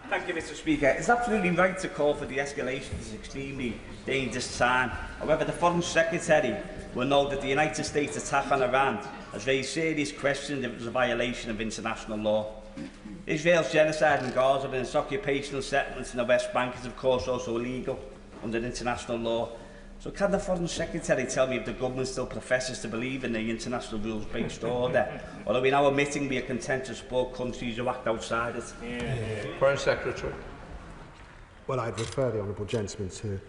Thank you, Mr. Speaker. It's absolutely right to call for de-escalation at this extremely dangerous time. However, the Foreign Secretary will know that the United States attack on Iran has raised serious questions if it was a violation of international law. Israel's genocide in Gaza and its occupational settlements in the West Bank is, of course, also illegal under international law. So can the Foreign Secretary tell me if the government still professes to believe in the international rules-based order, or are we now admitting we are content to support countries who act outside it? Foreign Secretary. Well, I'd refer the honourable gentleman to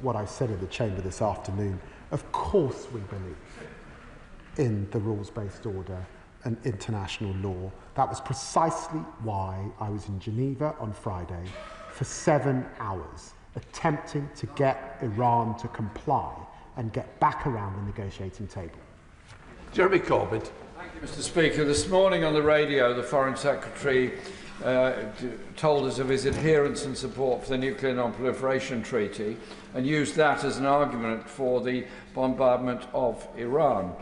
what I said in the chamber this afternoon. Of course we believe in the rules-based order and international law. That was precisely why I was in Geneva on Friday for 7 hours, attempting to get Iran to comply and get back around the negotiating table. Jeremy Corbett. Thank you, Mr. Speaker. This morning on the radio, the Foreign Secretary told us of his adherence and support for the Nuclear Non-proliferation Treaty and used that as an argument for the bombardment of Iran.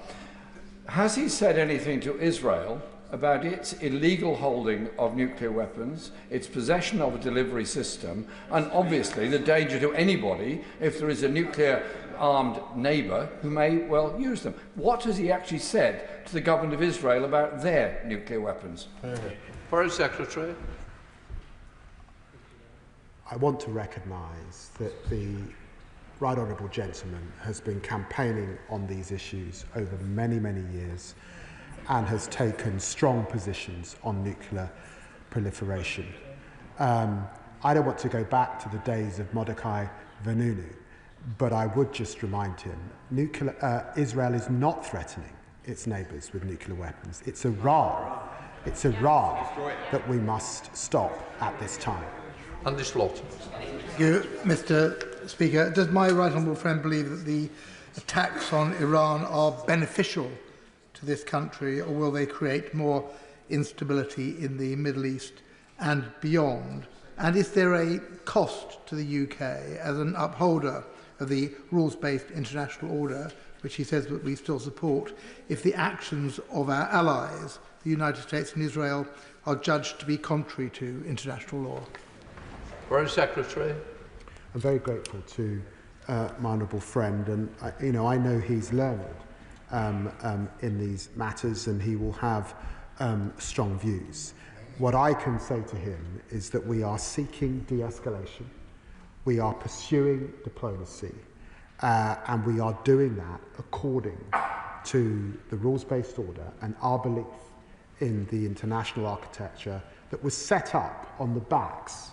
Has he said anything to Israel about its illegal holding of nuclear weapons, its possession of a delivery system, and obviously the danger to anybody if there is a nuclear-armed neighbour who may well use them? What has he actually said to the government of Israel about their nuclear weapons? Foreign Secretary. I want to recognise that the right honourable gentleman has been campaigning on these issues over many, many years and has taken strong positions on nuclear proliferation. I don't want to go back to the days of Mordecai Vanunu, but I would just remind him, Israel is not threatening its neighbours with nuclear weapons. It's Iran that we must stop at this time. Andy Slaughter. Thank you, Mr. Speaker. Does my right honourable friend believe that the attacks on Iran are beneficial to this country, or will they create more instability in the Middle East and beyond? And is there a cost to the UK as an upholder of the rules-based international order, which he says that we still support, if the actions of our allies, the United States and Israel, are judged to be contrary to international law? Foreign Secretary. I'm very grateful to my honourable friend, and I know he's learned in these matters, and he will have strong views. What I can say to him is that we are seeking de-escalation, we are pursuing diplomacy, and we are doing that according to the rules-based order and our belief in the international architecture that was set up on the backs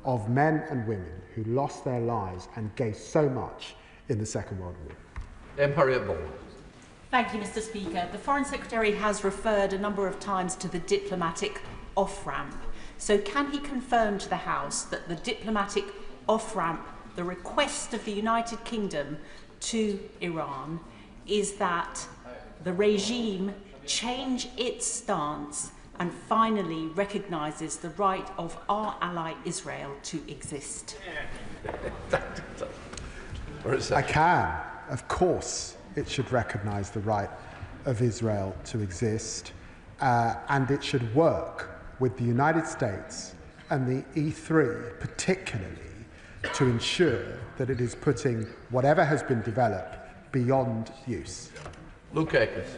of men and women who lost their lives and gave so much in the Second World War. Harriet Ball. Thank you, Mr. Speaker. The Foreign Secretary has referred a number of times to the diplomatic off-ramp. So can he confirm to the House that the diplomatic off-ramp, the request of the United Kingdom to Iran, is that the regime change its stance and finally recognises the right of our ally Israel to exist? I can. Of course, it should recognise the right of Israel to exist, and it should work with the United States and the E3 particularly to ensure that it is putting whatever has been developed beyond use. Luke Akers.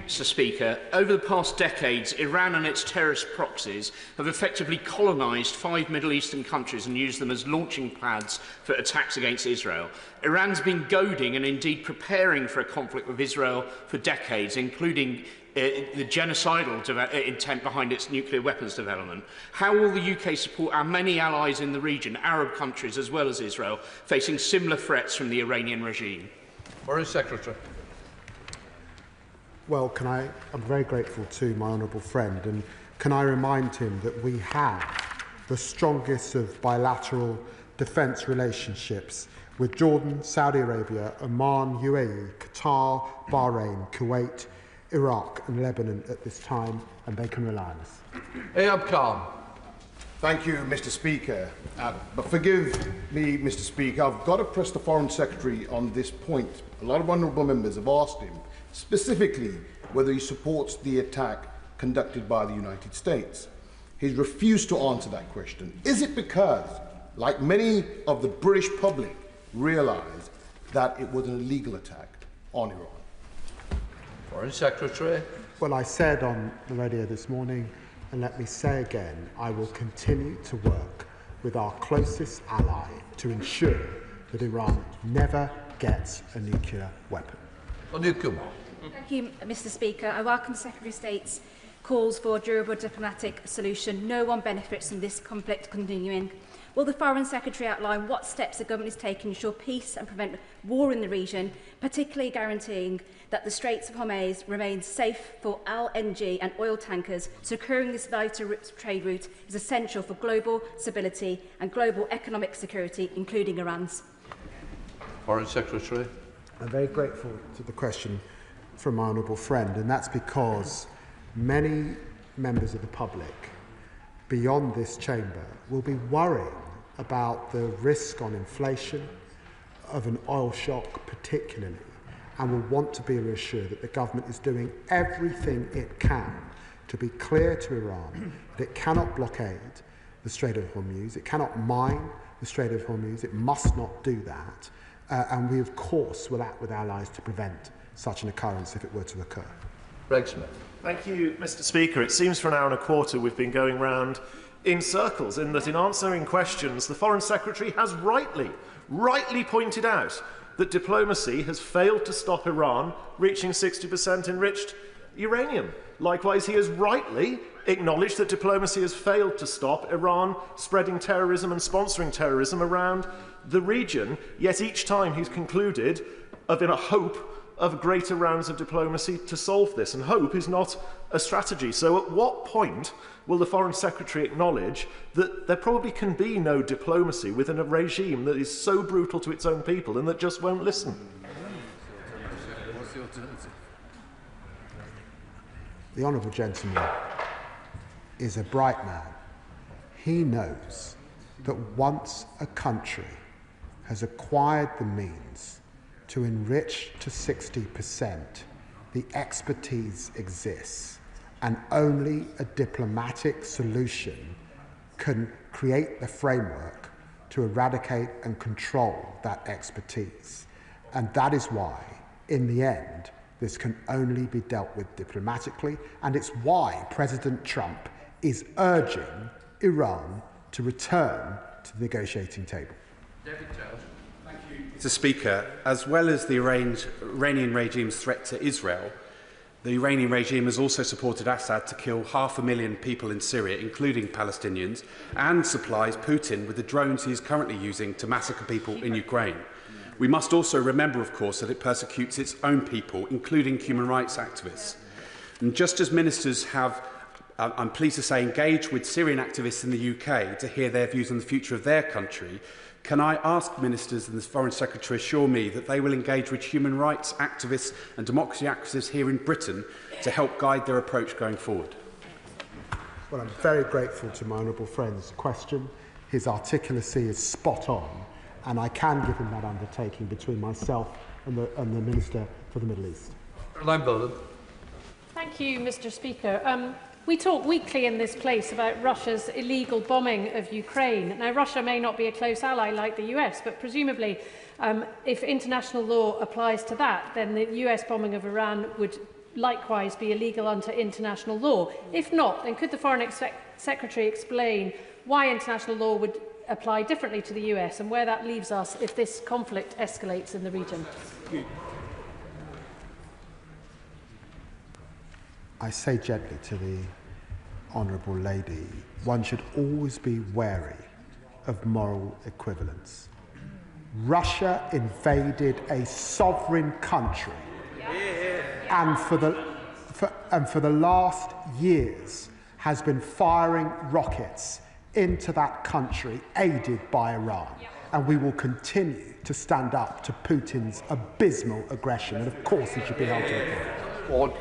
Mr. Speaker, over the past decades, Iran and its terrorist proxies have effectively colonised 5 Middle Eastern countries and used them as launching pads for attacks against Israel. Iran's been goading and indeed preparing for a conflict with Israel for decades, including the genocidal intent behind its nuclear weapons development, how will the UK support our many allies in the region, Arab countries as well as Israel, facing similar threats from the Iranian regime? Foreign Secretary. Well, I'm very grateful to my honourable friend, and can I remind him that we have the strongest of bilateral defence relationships with Jordan, Saudi Arabia, Oman, UAE, Qatar, Bahrain, Kuwait, Iraq and Lebanon at this time, and they can rely on us. Ayab Khan. Thank you, Mr. Speaker. But forgive me, Mr. Speaker, I've got to press the Foreign Secretary on this point. A lot of honourable members have asked him specifically whether he supports the attack conducted by the United States. He's refused to answer that question. Is it because, like many of the British public, realised that it was an illegal attack on Iran? Foreign Secretary. Well, I said on the radio this morning, and let me say again, I will continue to work with our closest ally to ensure that Iran never gets a nuclear weapon. Thank you, Mr. Speaker. I welcome the Secretary of State's calls for a durable diplomatic solution. No one benefits from this conflict continuing. Will the Foreign Secretary outline what steps the government is taking to ensure peace and prevent war in the region, particularly guaranteeing that the Straits of Hormuz remain safe for LNG and oil tankers? Securing this vital trade route is essential for global stability and global economic security, including Iran's. Foreign Secretary. I'm very grateful to the question from my honourable friend, and that's because many members of the public beyond this chamber will be worrying about the risk on inflation of an oil shock particularly, and will want to be reassured that the government is doing everything it can to be clear to Iran that it cannot blockade the Strait of Hormuz, it cannot mine the Strait of Hormuz, it must not do that, and we of course will act with allies to prevent such an occurrence if it were to occur. Greg Smith. Thank you, Mr. Speaker. It seems for an hour and a quarter we've been going round in circles, in that in answering questions, the Foreign Secretary has rightly pointed out that diplomacy has failed to stop Iran reaching 60% enriched uranium. Likewise, he has rightly acknowledged that diplomacy has failed to stop Iran spreading terrorism and sponsoring terrorism around the region, yet each time he's concluded in a hope of greater rounds of diplomacy to solve this, and hope is not a strategy. So at what point will the Foreign Secretary acknowledge that there probably can be no diplomacy within a regime that is so brutal to its own people and that just won't listen? The honourable gentleman is a bright man. He knows that once a country has acquired the means to enrich to 60%, the expertise exists, and only a diplomatic solution can create the framework to eradicate and control that expertise. And that is why, in the end, this can only be dealt with diplomatically, and it's why President Trump is urging Iran to return to the negotiating table. David Charles. Mr. Speaker, as well as the Iranian regime's threat to Israel, the Iranian regime has also supported Assad to kill 500,000 people in Syria, including Palestinians, and supplies Putin with the drones he is currently using to massacre people in Ukraine. We must also remember, of course, that it persecutes its own people, including human rights activists. And just as ministers have, I'm pleased to say, engaged with Syrian activists in the UK to hear their views on the future of their country, can I ask ministers and the Foreign Secretary assure me that they will engage with human rights activists and democracy activists here in Britain to help guide their approach going forward? Well, I'm very grateful to my honourable friend's question. His articulacy is spot on, and I can give him that undertaking between myself and the Minister for the Middle East. Thank you, Mr. Speaker. We talk weekly in this place about Russia's illegal bombing of Ukraine. Now, Russia may not be a close ally like the US, but presumably, if international law applies to that, then the US bombing of Iran would likewise be illegal under international law. If not, then could the Foreign Secretary explain why international law would apply differently to the US and where that leaves us if this conflict escalates in the region? I say gently to the honourable lady, one should always be wary of moral equivalence. Russia invaded a sovereign country, and for the last years has been firing rockets into that country, aided by Iran. And we will continue to stand up to Putin's abysmal aggression, and of course he should be held to account.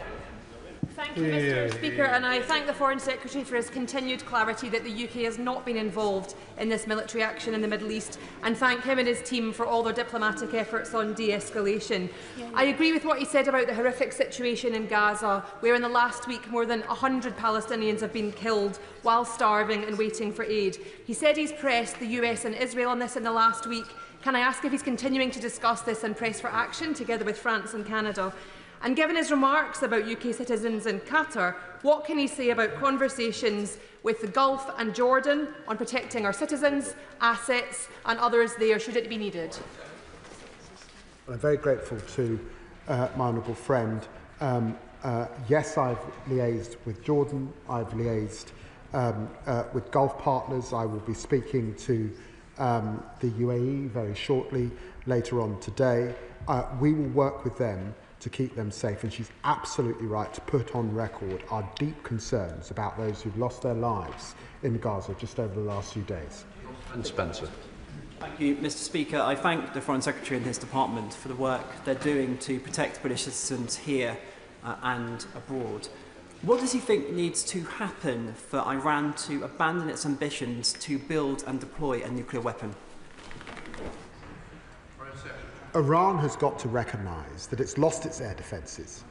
Thank you, Mr. Speaker, and I thank the Foreign Secretary for his continued clarity that the UK has not been involved in this military action in the Middle East, and thank him and his team for all their diplomatic efforts on de-escalation. I agree with what he said about the horrific situation in Gaza, where in the last week more than 100 Palestinians have been killed while starving and waiting for aid. He said he's pressed the US and Israel on this in the last week. Can I ask if he's continuing to discuss this and press for action together with France and Canada? And given his remarks about UK citizens in Qatar, what can he say about conversations with the Gulf and Jordan on protecting our citizens, assets and others there, should it be needed? Well, I'm very grateful to my honourable friend. Yes, I've liaised with Jordan, I've liaised with Gulf partners. I will be speaking to the UAE very shortly, later on today. We will work with them to keep them safe, and she's absolutely right to put on record our deep concerns about those who've lost their lives in Gaza just over the last few days. And Spencer. Thank you, Mr. Speaker. I thank the Foreign Secretary and his department for the work they're doing to protect British citizens here and abroad. What does he think needs to happen for Iran to abandon its ambitions to build and deploy a nuclear weapon? Iran has got to recognise that it's lost its air defences.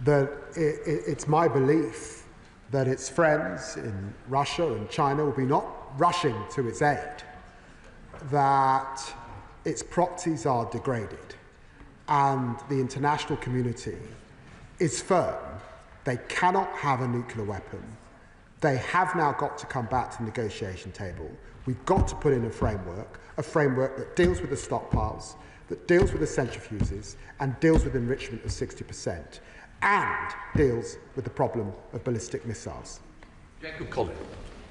That it's my belief that its friends in Russia and China will be not rushing to its aid, that its proxies are degraded, and the international community is firm. They cannot have a nuclear weapon. They have now got to come back to the negotiation table. We've got to put in a framework that deals with the stockpiles, that deals with the centrifuges, and deals with enrichment of 60%, and deals with the problem of ballistic missiles. Jacob Collins.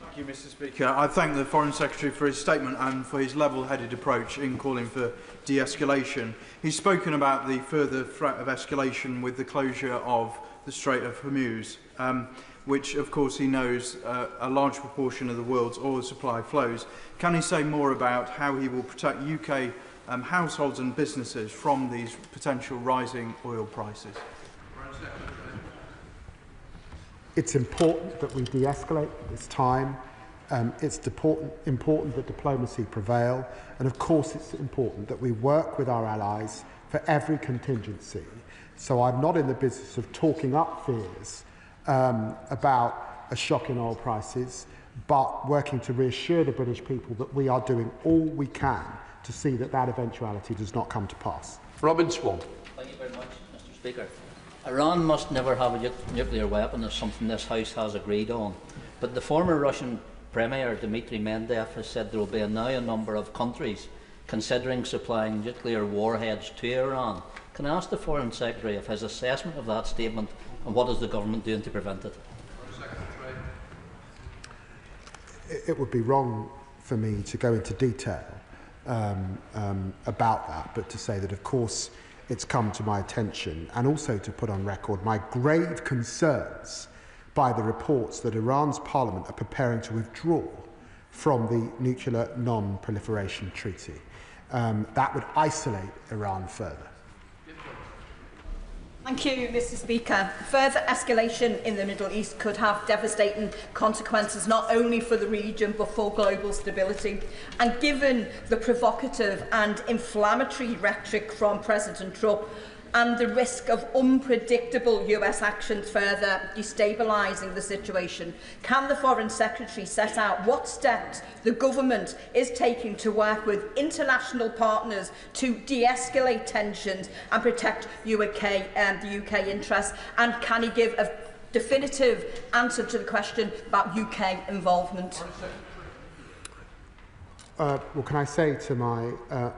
Thank you, Mr. Speaker. I thank the Foreign Secretary for his statement and for his level-headed approach in calling for de-escalation. He's spoken about the further threat of escalation with the closure of the Strait of Hormuz, which, of course, he knows a large proportion of the world's oil supply flows. Can he say more about how he will protect UK households and businesses from these potential rising oil prices? It's important that we de-escalate at this time. It's important that diplomacy prevail. And of course it's important that we work with our allies for every contingency. So I'm not in the business of talking up fears about a shock in oil prices, but working to reassure the British people that we are doing all we can to see that that eventuality does not come to pass. Robin Swan. Thank you very much, Mr. Speaker. Iran must never have a nuclear weapon, is something this House has agreed on. But the former Russian Premier, Dmitry Medvedev, has said there will be now a number of countries considering supplying nuclear warheads to Iran. Can I ask the Foreign Secretary of his assessment of that statement, and what is the government doing to prevent it? It would be wrong for me to go into detail about that, but to say that, of course, it's come to my attention, and also to put on record my grave concerns by the reports that Iran's parliament are preparing to withdraw from the Nuclear Non-proliferation Treaty. That would isolate Iran further. Thank you, Mr. Speaker. Further escalation in the Middle East could have devastating consequences not only for the region but for global stability. And given the provocative and inflammatory rhetoric from President Trump and the risk of unpredictable US actions further destabilising the situation, can the Foreign Secretary set out what steps the government is taking to work with international partners to de-escalate tensions and protect the UK interests? And can he give a definitive answer to the question about UK involvement? Well, can I say to my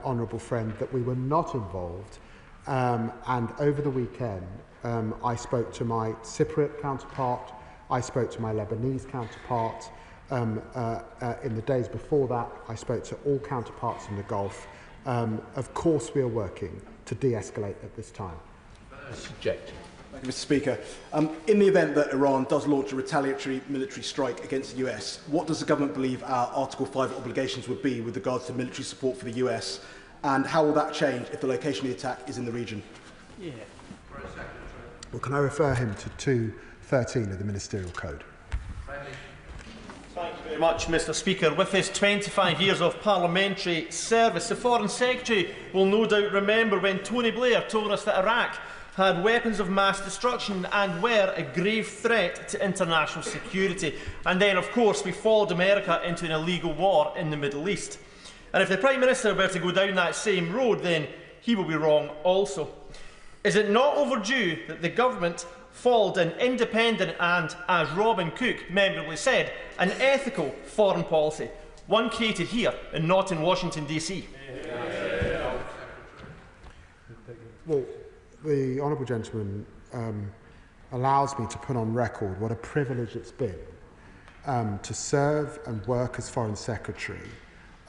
honourable friend that we were not involved, and over the weekend I spoke to my Cypriot counterpart, I spoke to my Lebanese counterpart. In the days before that, I spoke to all counterparts in the Gulf. Of course, we are working to de-escalate at this time. Subject. Thank you, Mr. Speaker. In the event that Iran does launch a retaliatory military strike against the US, what does the government believe our Article 5 obligations would be with regards to military support for the US? And how will that change if the location of the attack is in the region? Yeah. Well, can I refer him to 213 of the Ministerial Code? Thank you very much, Mr. Speaker. With his 25 years of parliamentary service, the Foreign Secretary will no doubt remember when Tony Blair told us that Iraq had weapons of mass destruction and were a grave threat to international security. And then, of course, we followed America into an illegal war in the Middle East. And if the Prime Minister were to go down that same road, then he will be wrong also. Is it not overdue that the government followed an independent and, as Robin Cook memorably said, an ethical foreign policy, one created here and not in Washington, D.C.? Well, the honourable gentleman allows me to put on record what a privilege it's been to serve and work as Foreign Secretary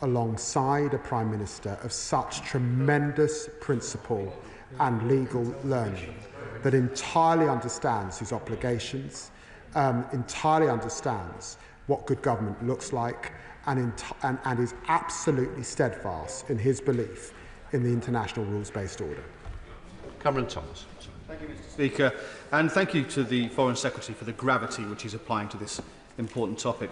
alongside a Prime Minister of such tremendous principle and legal learning that entirely understands his obligations, entirely understands what good government looks like, and is absolutely steadfast in his belief in the international rules-based order. Cameron Thomas. Thank you, Mr. Speaker, and thank you to the Foreign Secretary for the gravity which he's applying to this important topic.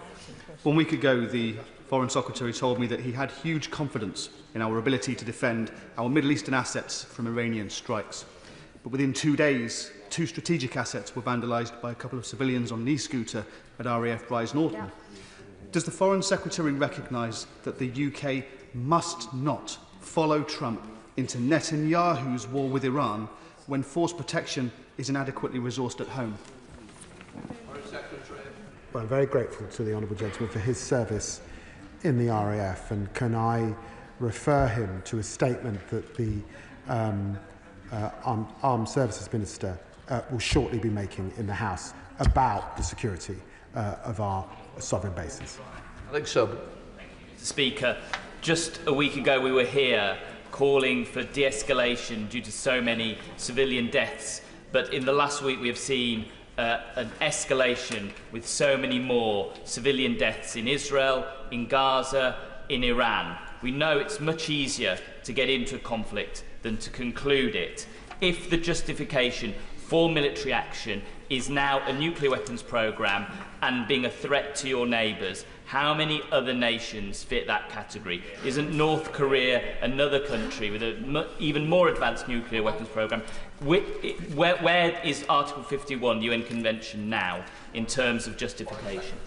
1 week ago, the Foreign Secretary told me that he had huge confidence in our ability to defend our Middle Eastern assets from Iranian strikes. But within 2 days, 2 strategic assets were vandalised by a couple of civilians on an e-scooter at RAF Rise Norton. Yeah. Does the Foreign Secretary recognise that the UK must not follow Trump into Netanyahu's war with Iran when force protection is inadequately resourced at home? Well, I'm very grateful to the honourable gentleman for his service in the RAF, and can I refer him to a statement that the Armed Services Minister will shortly be making in the House about the security of our sovereign bases. Alex Mr. Speaker, just a week ago we were here calling for de-escalation due to so many civilian deaths, but in the last week we have seen an escalation with so many more civilian deaths in Israel, in Gaza, in Iran. We know it's much easier to get into a conflict than to conclude it. If the justification for military action is now a nuclear weapons programme and being a threat to your neighbours, how many other nations fit that category? Isn't North Korea another country with an even more advanced nuclear weapons programme? Where is Article 51, UN Convention, now in terms of justification?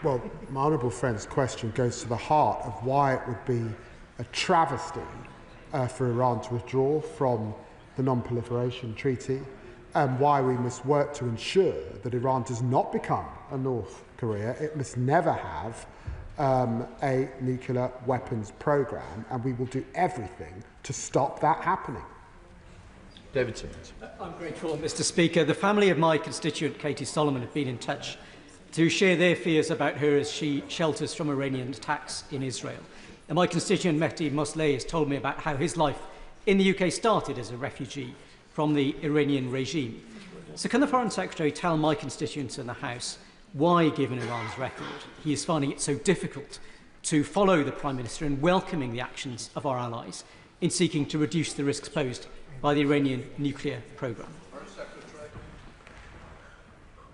Well, my honourable friend's question goes to the heart of why it would be a travesty for Iran to withdraw from the Non-proliferation Treaty, and why we must work to ensure that Iran does not become a North Korea. It must never have a nuclear weapons programme, and we will do everything to stop that happening. David Simmons. I'm grateful, Mr. Speaker. The family of my constituent, Katie Solomon, have been in touch to share their fears about her as she shelters from Iranian attacks in Israel. And my constituent, Mehdi Mosleh, has told me about how his life in the UK started as a refugee from the Iranian regime. So can the Foreign Secretary tell my constituents in the House why, given Iran's record, he is finding it so difficult to follow the Prime Minister in welcoming the actions of our allies in seeking to reduce the risks posed by the Iranian nuclear programme?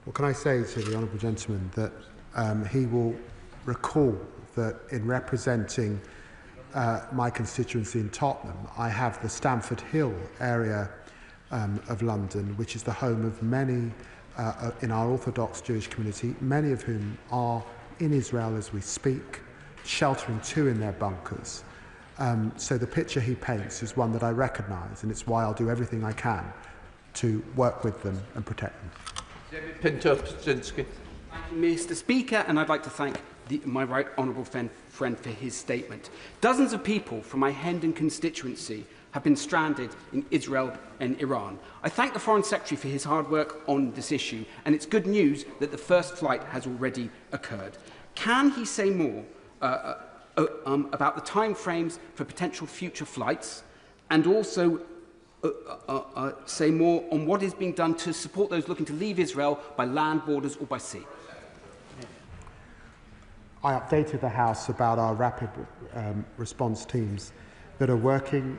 Well, can I say to the honourable gentleman that he will recall that in representing my constituency in Tottenham, I have the Stamford Hill area of London, which is the home of many in our Orthodox Jewish community, many of whom are in Israel as we speak, sheltering too in their bunkers. So the picture he paints is one that I recognise, and it's why I'll do everything I can to work with them and protect them. Thank you, Mr. Speaker, and I'd like to thank my right honourable friend for his statement. Dozens of people from my Hendon constituency have been stranded in Israel and Iran. I thank the Foreign Secretary for his hard work on this issue, and it's good news that the first flight has already occurred. Can he say more about the timeframes for potential future flights, and also say more on what is being done to support those looking to leave Israel by land, borders or by sea? I updated the House about our rapid response teams that are working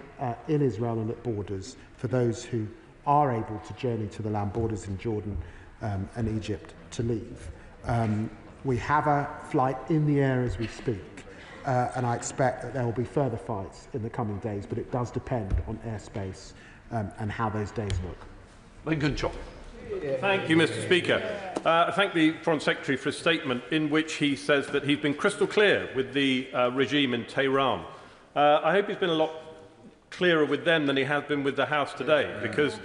in Israel and at borders for those who are able to journey to the land borders in Jordan and Egypt to leave. We have a flight in the air as we speak, and I expect that there will be further flights in the coming days, but it does depend on airspace and how those days look. Lincoln Chop. Thank you, Mr. Speaker. I thank the Foreign Secretary for a statement in which he says that he's been crystal clear with the regime in Tehran. I hope he's been a lot clearer with them than he has been with the House today, because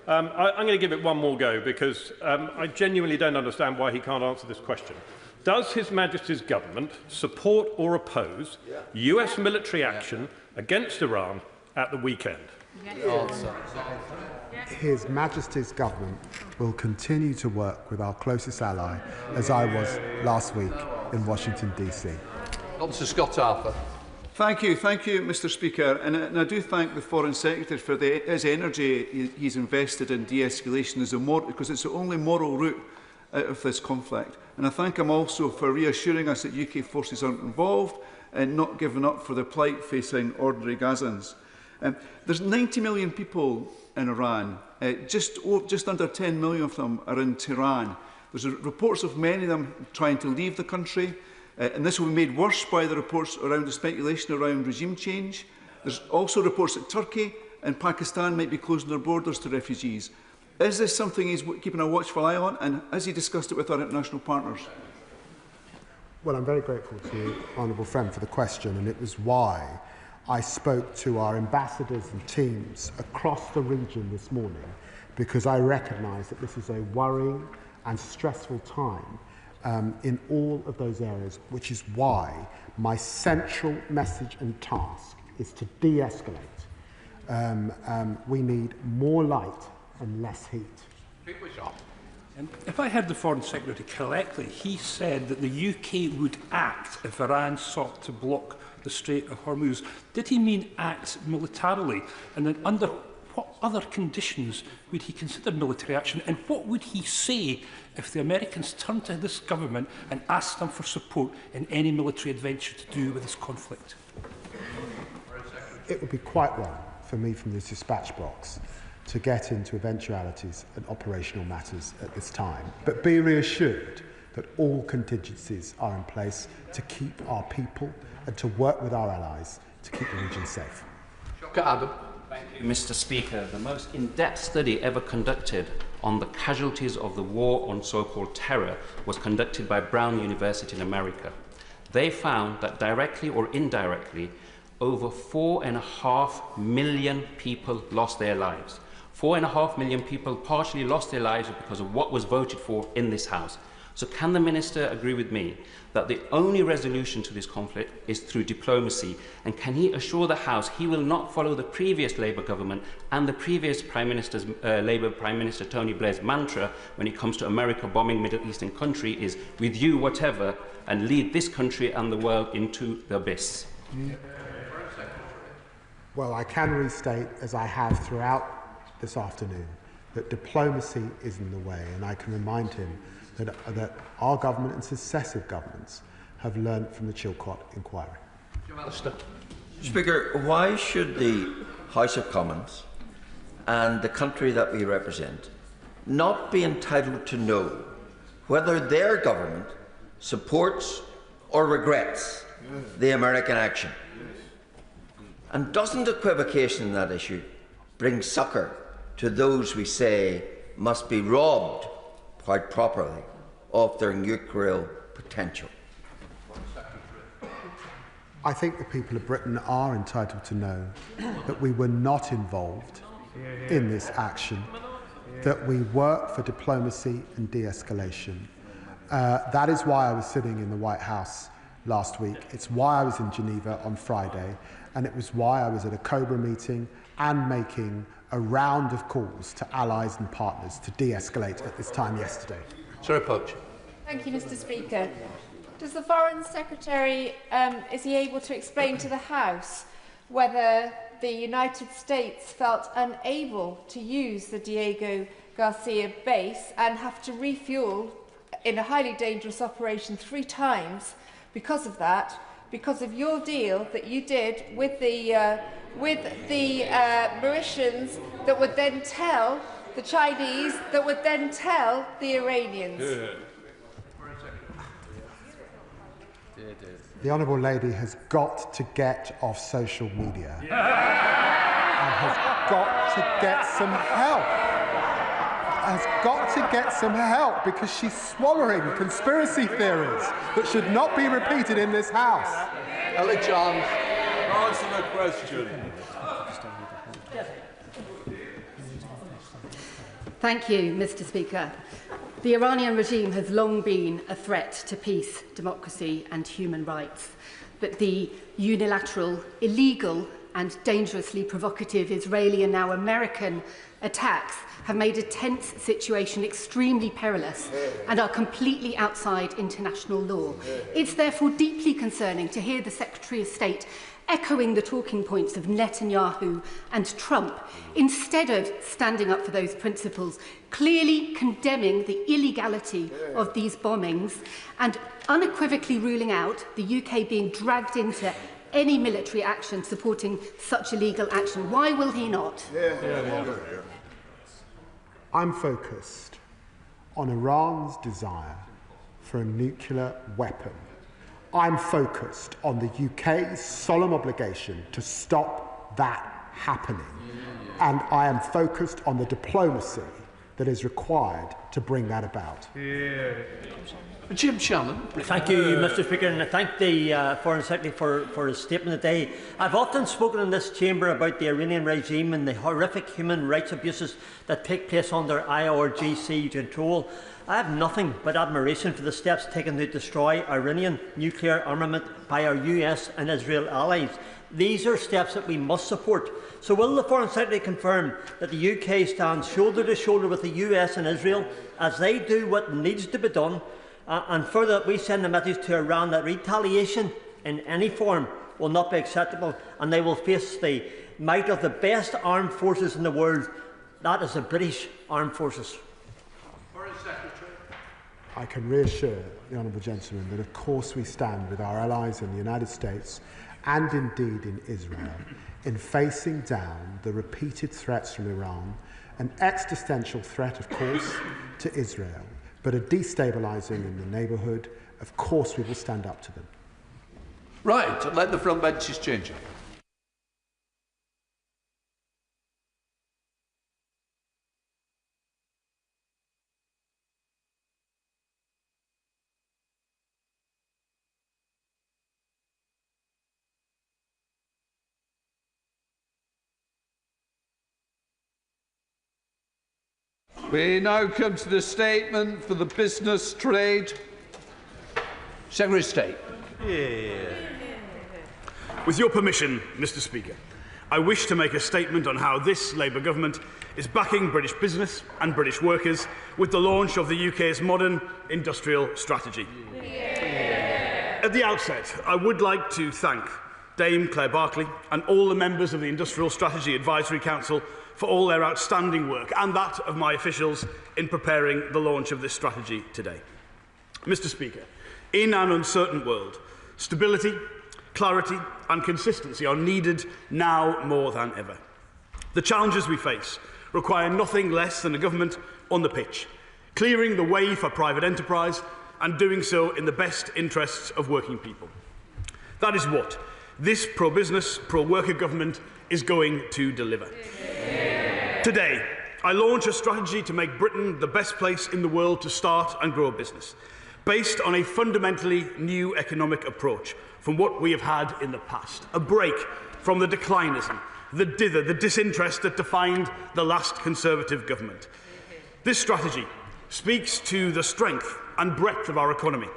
I'm going to give it one more go, because I genuinely don't understand why he can't answer this question. Does His Majesty's government support or oppose US military action against Iran at the weekend? His Majesty's government will continue to work with our closest ally, as I was last week in Washington, D.C. Mr. Scott Arthur. Thank you, Mr. Speaker. And I do thank the Foreign Secretary for his energy he's invested in de-escalation, because it's the only moral route out of this conflict. And I thank him also for reassuring us that UK forces aren't involved and not giving up for the plight facing ordinary Gazans. There's 90 million people in Iran. Just under 10 million of them are in Tehran. There's reports of many of them trying to leave the country, and this will be made worse by the reports around the speculation around regime change. There's also reports that Turkey and Pakistan might be closing their borders to refugees. Is this something he's keeping a watchful eye on, and has he discussed it with our international partners? Well, I'm very grateful to you, Honourable Friend, for the question, and it was why I spoke to our ambassadors and teams across the region this morning, because I recognise that this is a worrying and stressful time in all of those areas, which is why my central message and task is to de-escalate. We need more light and less heat. If I heard the Foreign Secretary correctly, he said that the UK would act if Iran sought to block the Strait of Hormuz. Did he mean act militarily? And then under what other conditions would he consider military action? And what would he say if the Americans turned to this government and asked them for support in any military adventure to do with this conflict? It would be quite wrong for me from this dispatch box to get into eventualities and operational matters at this time. But be reassured that all contingencies are in place to keep our people and to work with our allies to keep the region safe. Adam. Thank you, Mr. Speaker. The most in-depth study ever conducted on the casualties of the war on so-called terror was conducted by Brown University in America. They found that directly or indirectly, over 4.5 million people lost their lives. 4.5 million people partially lost their lives because of what was voted for in this House. So can the Minister agree with me that the only resolution to this conflict is through diplomacy? And can he assure the House he will not follow the previous Labour government and the previous Labour Prime Minister Tony Blair's mantra when it comes to America bombing Middle Eastern country is with you whatever, and lead this country and the world into the abyss? Well, I can restate, as I have throughout this afternoon, that diplomacy is in the way, and I can remind him that our government and successive governments have learned from the Chilcot inquiry. Speaker, why should the House of Commons and the country that we represent not be entitled to know whether their government supports or regrets the American action? And doesn't equivocation in that issue bring succour to those we say must be robbed quite properly of their nuclear potential? I think the people of Britain are entitled to know that we were not involved in this action, that we work for diplomacy and de-escalation. That is why I was sitting in the White House last week. It's why I was in Geneva on Friday. And it was why I was at a COBRA meeting and making a round of calls to allies and partners to de-escalate at this time yesterday. Sarah Poach. Thank you, Mr. Speaker. Does the Foreign Secretary, is he able to explain to the House whether the United States felt unable to use the Diego Garcia base and have to refuel in a highly dangerous operation 3 times because of that, because of your deal that you did with the Mauritians that would then tell the Chinese, that would then tell the Iranians? The Honourable Lady has got to get off social media and has got to get some help. Has got to get some help because she's swallowing conspiracy theories that should not be repeated in this House. Ellie Johns. Answer the question. Thank you, Mr. Speaker. The Iranian regime has long been a threat to peace, democracy and human rights, but the unilateral, illegal and dangerously provocative Israeli and now American attacks have made a tense situation extremely perilous and are completely outside international law. It's therefore deeply concerning to hear the Secretary of State echoing the talking points of Netanyahu and Trump, instead of standing up for those principles, clearly condemning the illegality of these bombings and unequivocally ruling out the UK being dragged into any military action supporting such illegal action. Why will he not? I'm focused on Iran's desire for a nuclear weapon. I'm focused on the UK's solemn obligation to stop that happening. And I am focused on the diplomacy that is required to bring that about. Jim Shannon. Thank you, Mr. Speaker, and I thank the Foreign Secretary for his statement today. I've often spoken in this chamber about the Iranian regime and the horrific human rights abuses that take place under IRGC control. I have nothing but admiration for the steps taken to destroy Iranian nuclear armament by our US and Israel allies. These are steps that we must support. So will the Foreign Secretary confirm that the UK stands shoulder to shoulder with the US and Israel as they do what needs to be done, and further that we send a message to Iran that retaliation in any form will not be acceptable and they will face the might of the best armed forces in the world, that is the British Armed Forces. I can reassure the honourable gentleman that of course we stand with our allies in the United States and indeed in Israel in facing down the repeated threats from Iran, an existential threat of course to Israel, but a destabilising in the neighbourhood. Of course we will stand up to them. Right, let the front benches change it. We now come to the statement for the business trade. Secretary of State. With your permission, Mr. Speaker, I wish to make a statement on how this Labour government is backing British business and British workers with the launch of the UK's modern industrial strategy. At the outset, I would like to thank Dame Claire Barclay and all the members of the Industrial Strategy Advisory Council for all their outstanding work and that of my officials in preparing the launch of this strategy today. Mr. Speaker, in an uncertain world, stability, clarity and consistency are needed now more than ever. The challenges we face require nothing less than a government on the pitch, clearing the way for private enterprise and doing so in the best interests of working people. That is what this pro-business, pro-worker government is going to deliver. Today, I launch a strategy to make Britain the best place in the world to start and grow a business, based on a fundamentally new economic approach from what we have had in the past, a break from the declinism, the dither, the disinterest that defined the last Conservative government. This strategy speaks to the strength and breadth of our economy,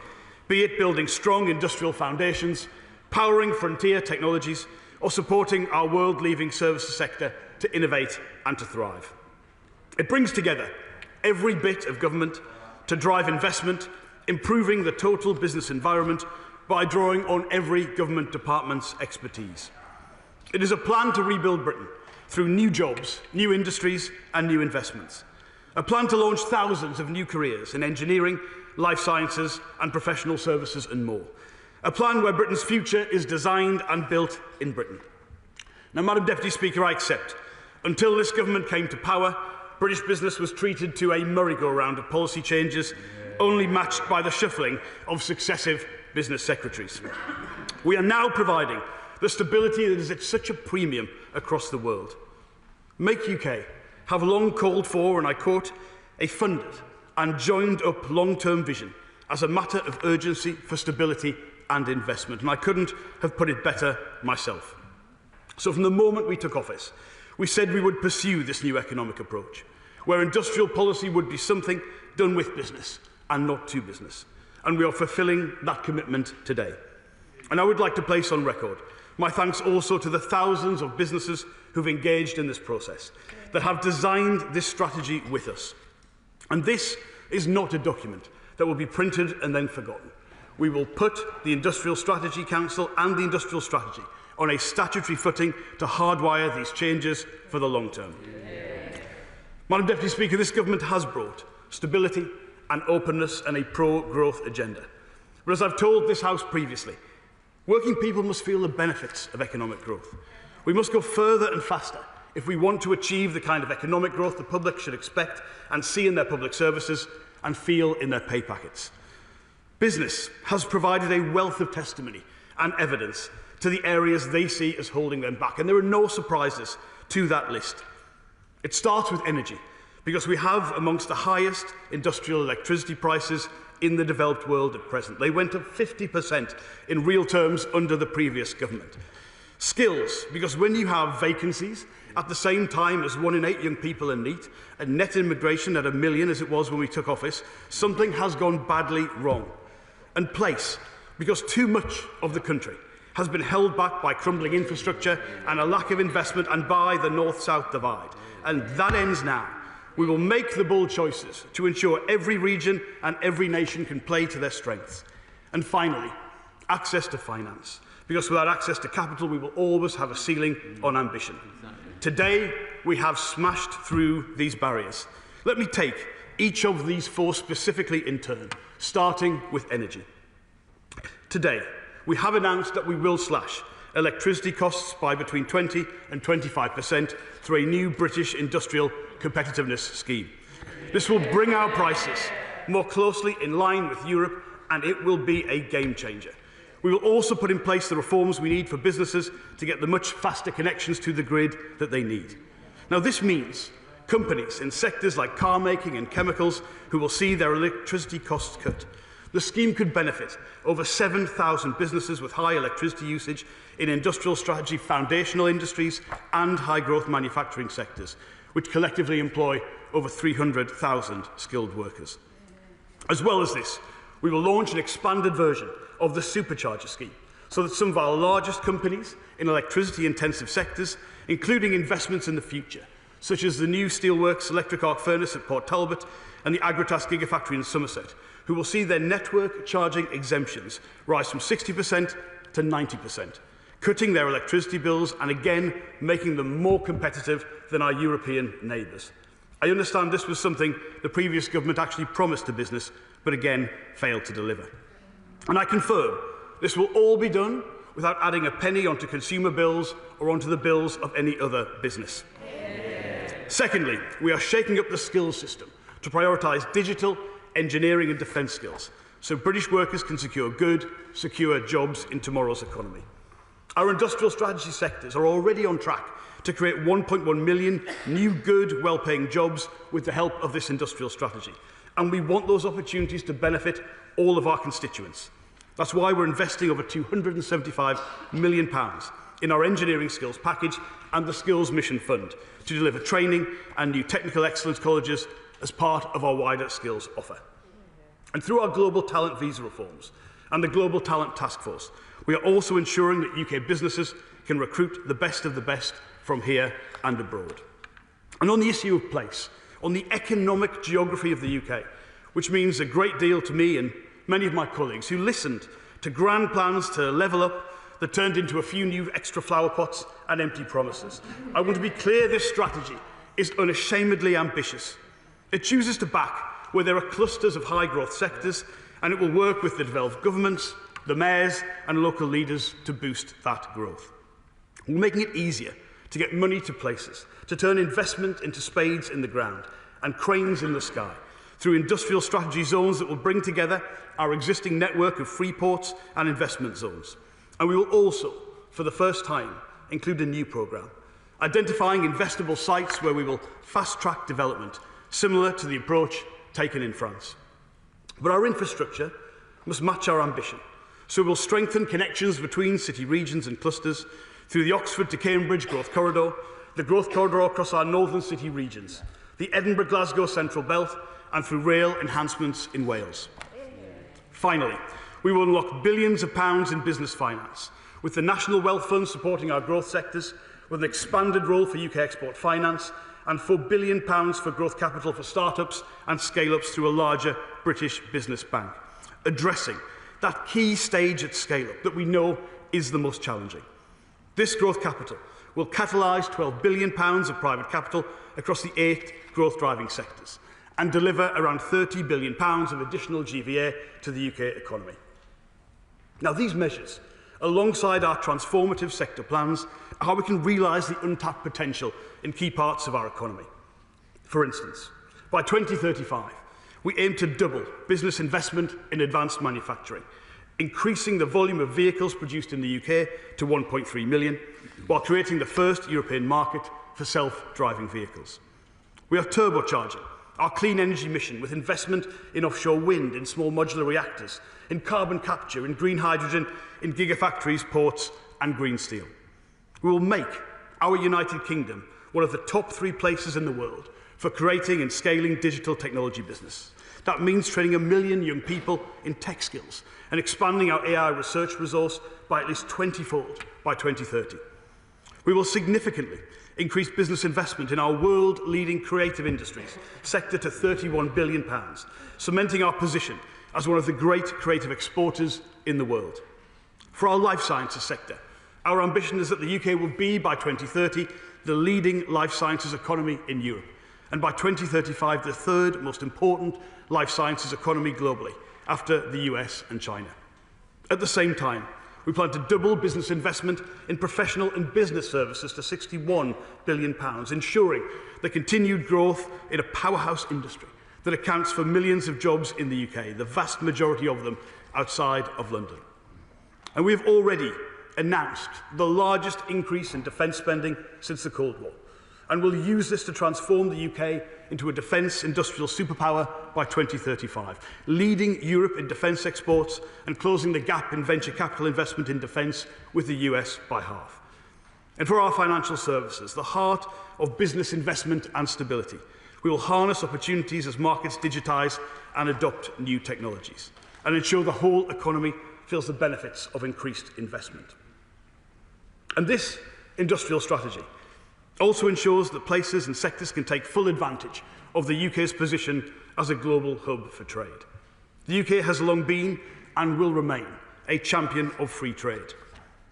be it building strong industrial foundations, powering frontier technologies, or supporting our world-leading services sector to innovate and to thrive. It brings together every bit of government to drive investment, improving the total business environment by drawing on every government department's expertise. It is a plan to rebuild Britain through new jobs, new industries and new investments. A plan to launch thousands of new careers in engineering, life sciences and professional services and more. A plan where Britain's future is designed and built in Britain. Now, Madam Deputy Speaker, I accept. Until this government came to power, British business was treated to a merry-go-round of policy changes, only matched by the shuffling of successive business secretaries. We are now providing the stability that is at such a premium across the world. Make UK have long called for, and I quote, a funded and joined-up long-term vision as a matter of urgency for stability and investment. And I couldn't have put it better myself. So from the moment we took office, we said we would pursue this new economic approach, where industrial policy would be something done with business and not to business. And we are fulfilling that commitment today. And I would like to place on record my thanks also to the thousands of businesses who've engaged in this process, that have designed this strategy with us. And this is not a document that will be printed and then forgotten. We will put the Industrial Strategy Council and the Industrial Strategy on a statutory footing to hardwire these changes for the long term. Madam Deputy Speaker, this government has brought stability and openness and a pro-growth agenda. But as I've told this House previously, working people must feel the benefits of economic growth. We must go further and faster if we want to achieve the kind of economic growth the public should expect and see in their public services and feel in their pay packets. Business has provided a wealth of testimony and evidence to the areas they see as holding them back, and there are no surprises to that list. It starts with energy, because we have amongst the highest industrial electricity prices in the developed world at present. They went up 50% in real terms under the previous government. Skills, because when you have vacancies at the same time as 1 in 8 young people in need, and net immigration at 1 million as it was when we took office, something has gone badly wrong. And place, because too much of the country has been held back by crumbling infrastructure and a lack of investment and by the north-south divide. And that ends now. We will make the bold choices to ensure every region and every nation can play to their strengths. And finally, access to finance, because without access to capital, we will always have a ceiling on ambition. Today, we have smashed through these barriers. Let me take each of these 4 specifically in turn, starting with energy. Today, we have announced that we will slash electricity costs by between 20 and 25% through a new British industrial competitiveness scheme. This will bring our prices more closely in line with Europe, and it will be a game changer. We will also put in place the reforms we need for businesses to get the much faster connections to the grid that they need. Now, this means companies in sectors like car making and chemicals who will see their electricity costs cut. The scheme could benefit over 7,000 businesses with high electricity usage in industrial strategy, foundational industries and high-growth manufacturing sectors, which collectively employ over 300,000 skilled workers. As well as this, we will launch an expanded version of the supercharger scheme so that some of our largest companies in electricity-intensive sectors, including investments in the future, such as the new Steelworks electric arc furnace at Port Talbot and the Agratas Gigafactory in Somerset, who will see their network charging exemptions rise from 60% to 90%, cutting their electricity bills and again making them more competitive than our European neighbours. I understand this was something the previous government actually promised to business, but again failed to deliver. And I confirm this will all be done without adding a penny onto consumer bills or onto the bills of any other business. Secondly, we are shaking up the skills system to prioritise digital, engineering and defence skills, so British workers can secure good, secure jobs in tomorrow's economy. Our industrial strategy sectors are already on track to create 1.1 million new good, well-paying jobs with the help of this industrial strategy. And we want those opportunities to benefit all of our constituents. That's why we're investing over £275 million in our engineering skills package and the Skills Mission Fund to deliver training and new technical excellence colleges as part of our wider skills offer. And through our global talent visa reforms and the Global Talent Task Force, we are also ensuring that UK businesses can recruit the best of the best from here and abroad. And on the issue of place, on the economic geography of the UK, which means a great deal to me and many of my colleagues who listened to grand plans to level up that turned into a few new extra flower pots and empty promises. I want to be clear, this strategy is unashamedly ambitious. It chooses to back where there are clusters of high-growth sectors, and it will work with the devolved governments, the mayors and local leaders to boost that growth. We're making it easier to get money to places, to turn investment into spades in the ground and cranes in the sky, through industrial strategy zones that will bring together our existing network of free ports and investment zones. And we will also, for the first time, include a new programme, identifying investable sites where we will fast-track development, similar to the approach taken in France. But our infrastructure must match our ambition, so we will strengthen connections between city regions and clusters through the Oxford to Cambridge Growth Corridor, the Growth Corridor across our northern city regions, the Edinburgh-Glasgow Central Belt, and through rail enhancements in Wales. Finally, we will unlock billions of pounds in business finance, with the National Wealth Fund supporting our growth sectors, with an expanded role for UK export finance, and £4 billion for growth capital for start-ups and scale-ups through a larger British business bank, addressing that key stage at scale-up that we know is the most challenging. This growth capital will catalyse £12 billion of private capital across the 8 growth-driving sectors and deliver around £30 billion of additional GVA to the UK economy. Now, these measures, alongside our transformative sector plans, are how we can realise the untapped potential in key parts of our economy. For instance, by 2035, we aim to double business investment in advanced manufacturing, increasing the volume of vehicles produced in the UK to 1.3 million, while creating the first European market for self-driving vehicles. We are turbocharging our clean energy mission with investment in offshore wind, in small modular reactors, in carbon capture, in green hydrogen, in gigafactories, ports and green steel. We will make our United Kingdom one of the top 3 places in the world for creating and scaling digital technology business. That means training 1 million young people in tech skills and expanding our AI research resource by at least 20-fold by 2030. We will significantly increase business investment in our world-leading creative industries sector to £31 billion, cementing our position as one of the great creative exporters in the world. For our life sciences sector, our ambition is that the UK will be, by 2030, the leading life sciences economy in Europe, and by 2035, the 3rd most important life sciences economy globally, after the US and China. At the same time, we plan to double business investment in professional and business services to £61 billion, ensuring the continued growth in a powerhouse industry that accounts for millions of jobs in the UK, the vast majority of them outside of London. And we have already announced the largest increase in defence spending since the Cold War, and will use this to transform the UK into a defence industrial superpower by 2035, leading Europe in defence exports and closing the gap in venture capital investment in defence with the US by half. And for our financial services, the heart of business investment and stability, we will harness opportunities as markets digitise and adopt new technologies, and ensure the whole economy feels the benefits of increased investment. And this industrial strategy also ensures that places and sectors can take full advantage of the UK's position as a global hub for trade. The UK has long been and will remain a champion of free trade,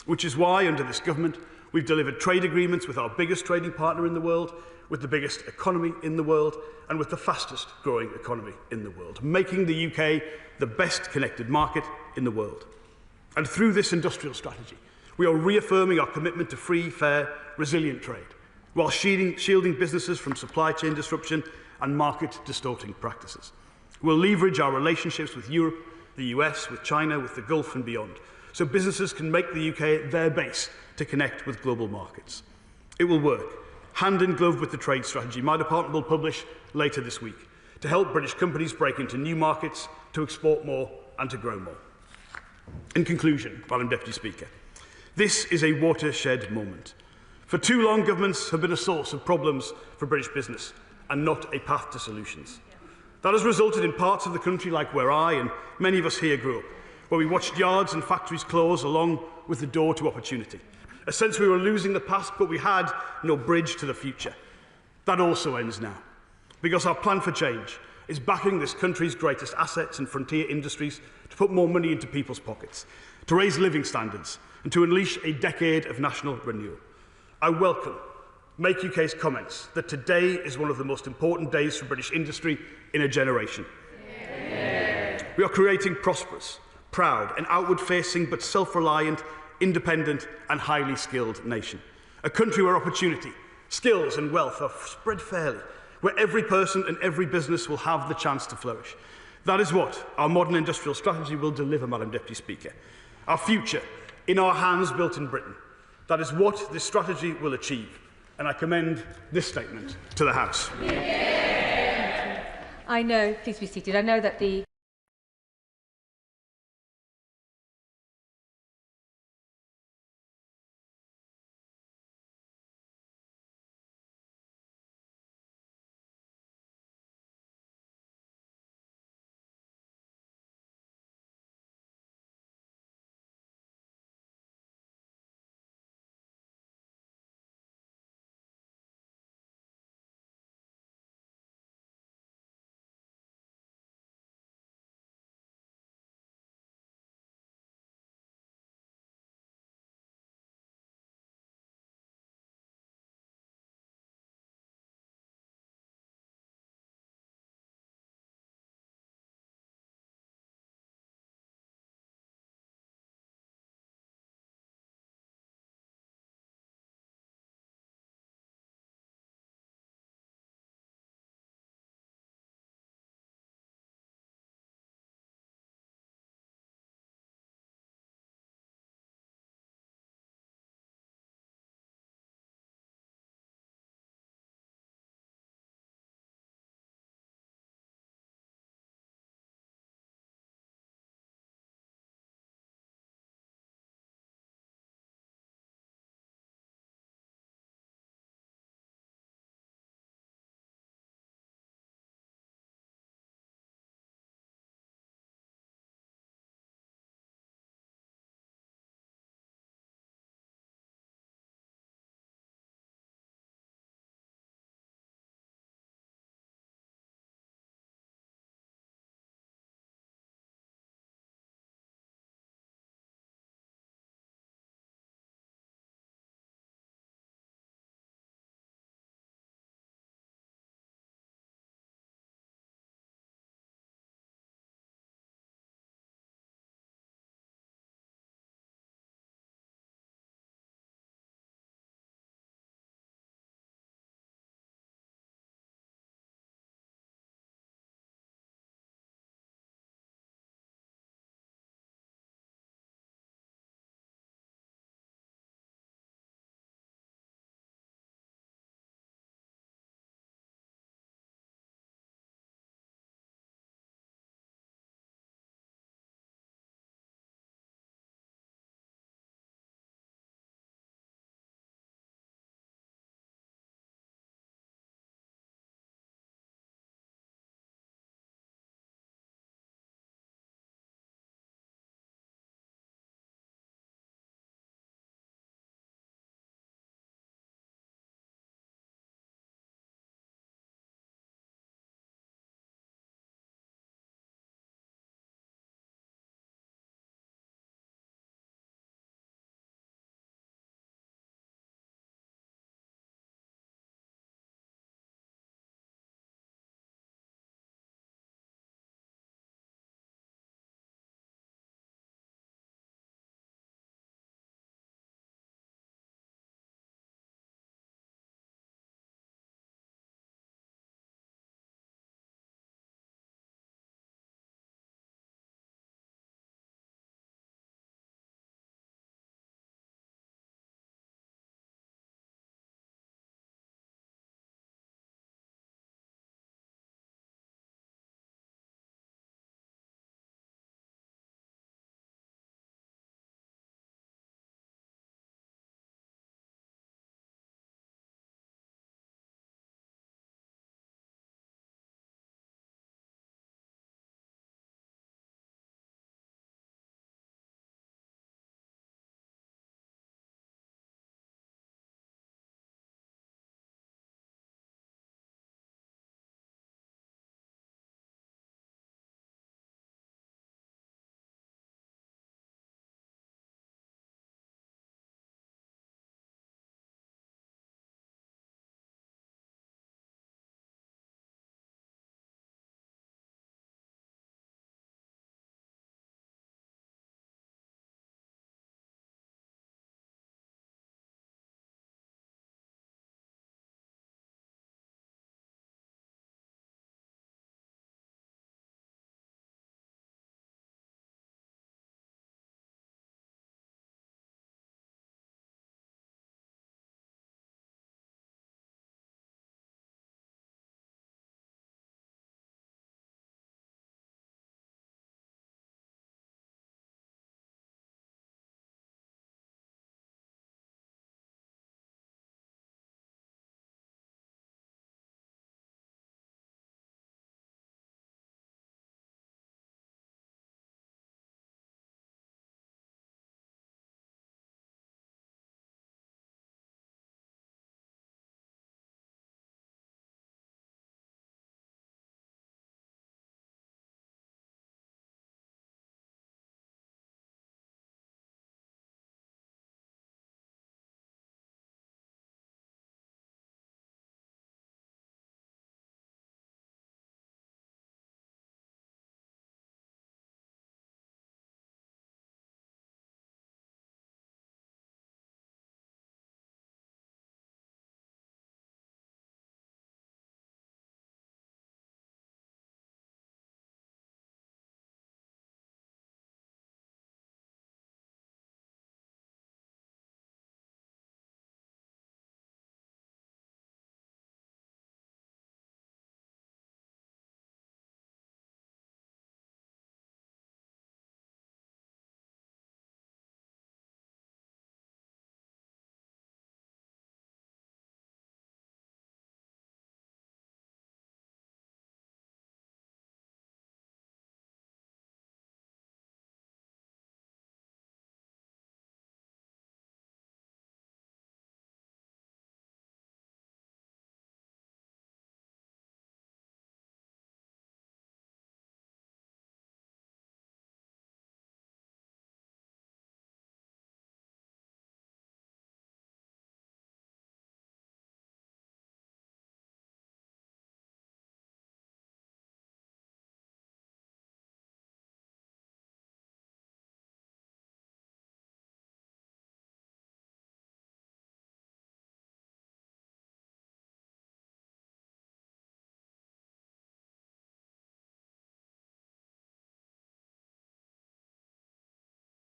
which is why, under this government, we've delivered trade agreements with our biggest trading partner in the world, with the biggest economy in the world, and with the fastest growing economy in the world, making the UK the best connected market in the world. And through this industrial strategy, we are reaffirming our commitment to free, fair, resilient trade, while shielding businesses from supply chain disruption and market-distorting practices. We'll leverage our relationships with Europe, the US, with China, with the Gulf and beyond, so businesses can make the UK their base to connect with global markets. It will work hand in glove with the trade strategy my department will publish later this week to help British companies break into new markets, to export more and to grow more. In conclusion, Madam Deputy Speaker, this is a watershed moment. For too long, governments have been a source of problems for British business and not a path to solutions. That has resulted in parts of the country like where I and many of us here grew up, where we watched yards and factories close along with the door to opportunity, A sense we were losing the past, but we had no bridge to the future. That also ends now, because our plan for change is backing this country's greatest assets and frontier industries to put more money into people's pockets, to raise living standards, and to unleash a decade of national renewal. I welcome Make UK's comments that today is one of the most important days for British industry in a generation. Yeah. We are creating prosperous, proud and outward-facing but self-reliant, independent and highly skilled nation. A country where opportunity, skills and wealth are spread fairly, where every person and every business will have the chance to flourish. That is what our modern industrial strategy will deliver, Madam Deputy Speaker. Our future in our hands, built in Britain. That is what this strategy will achieve. And I commend this statement to the House. I know, please be seated. I know that the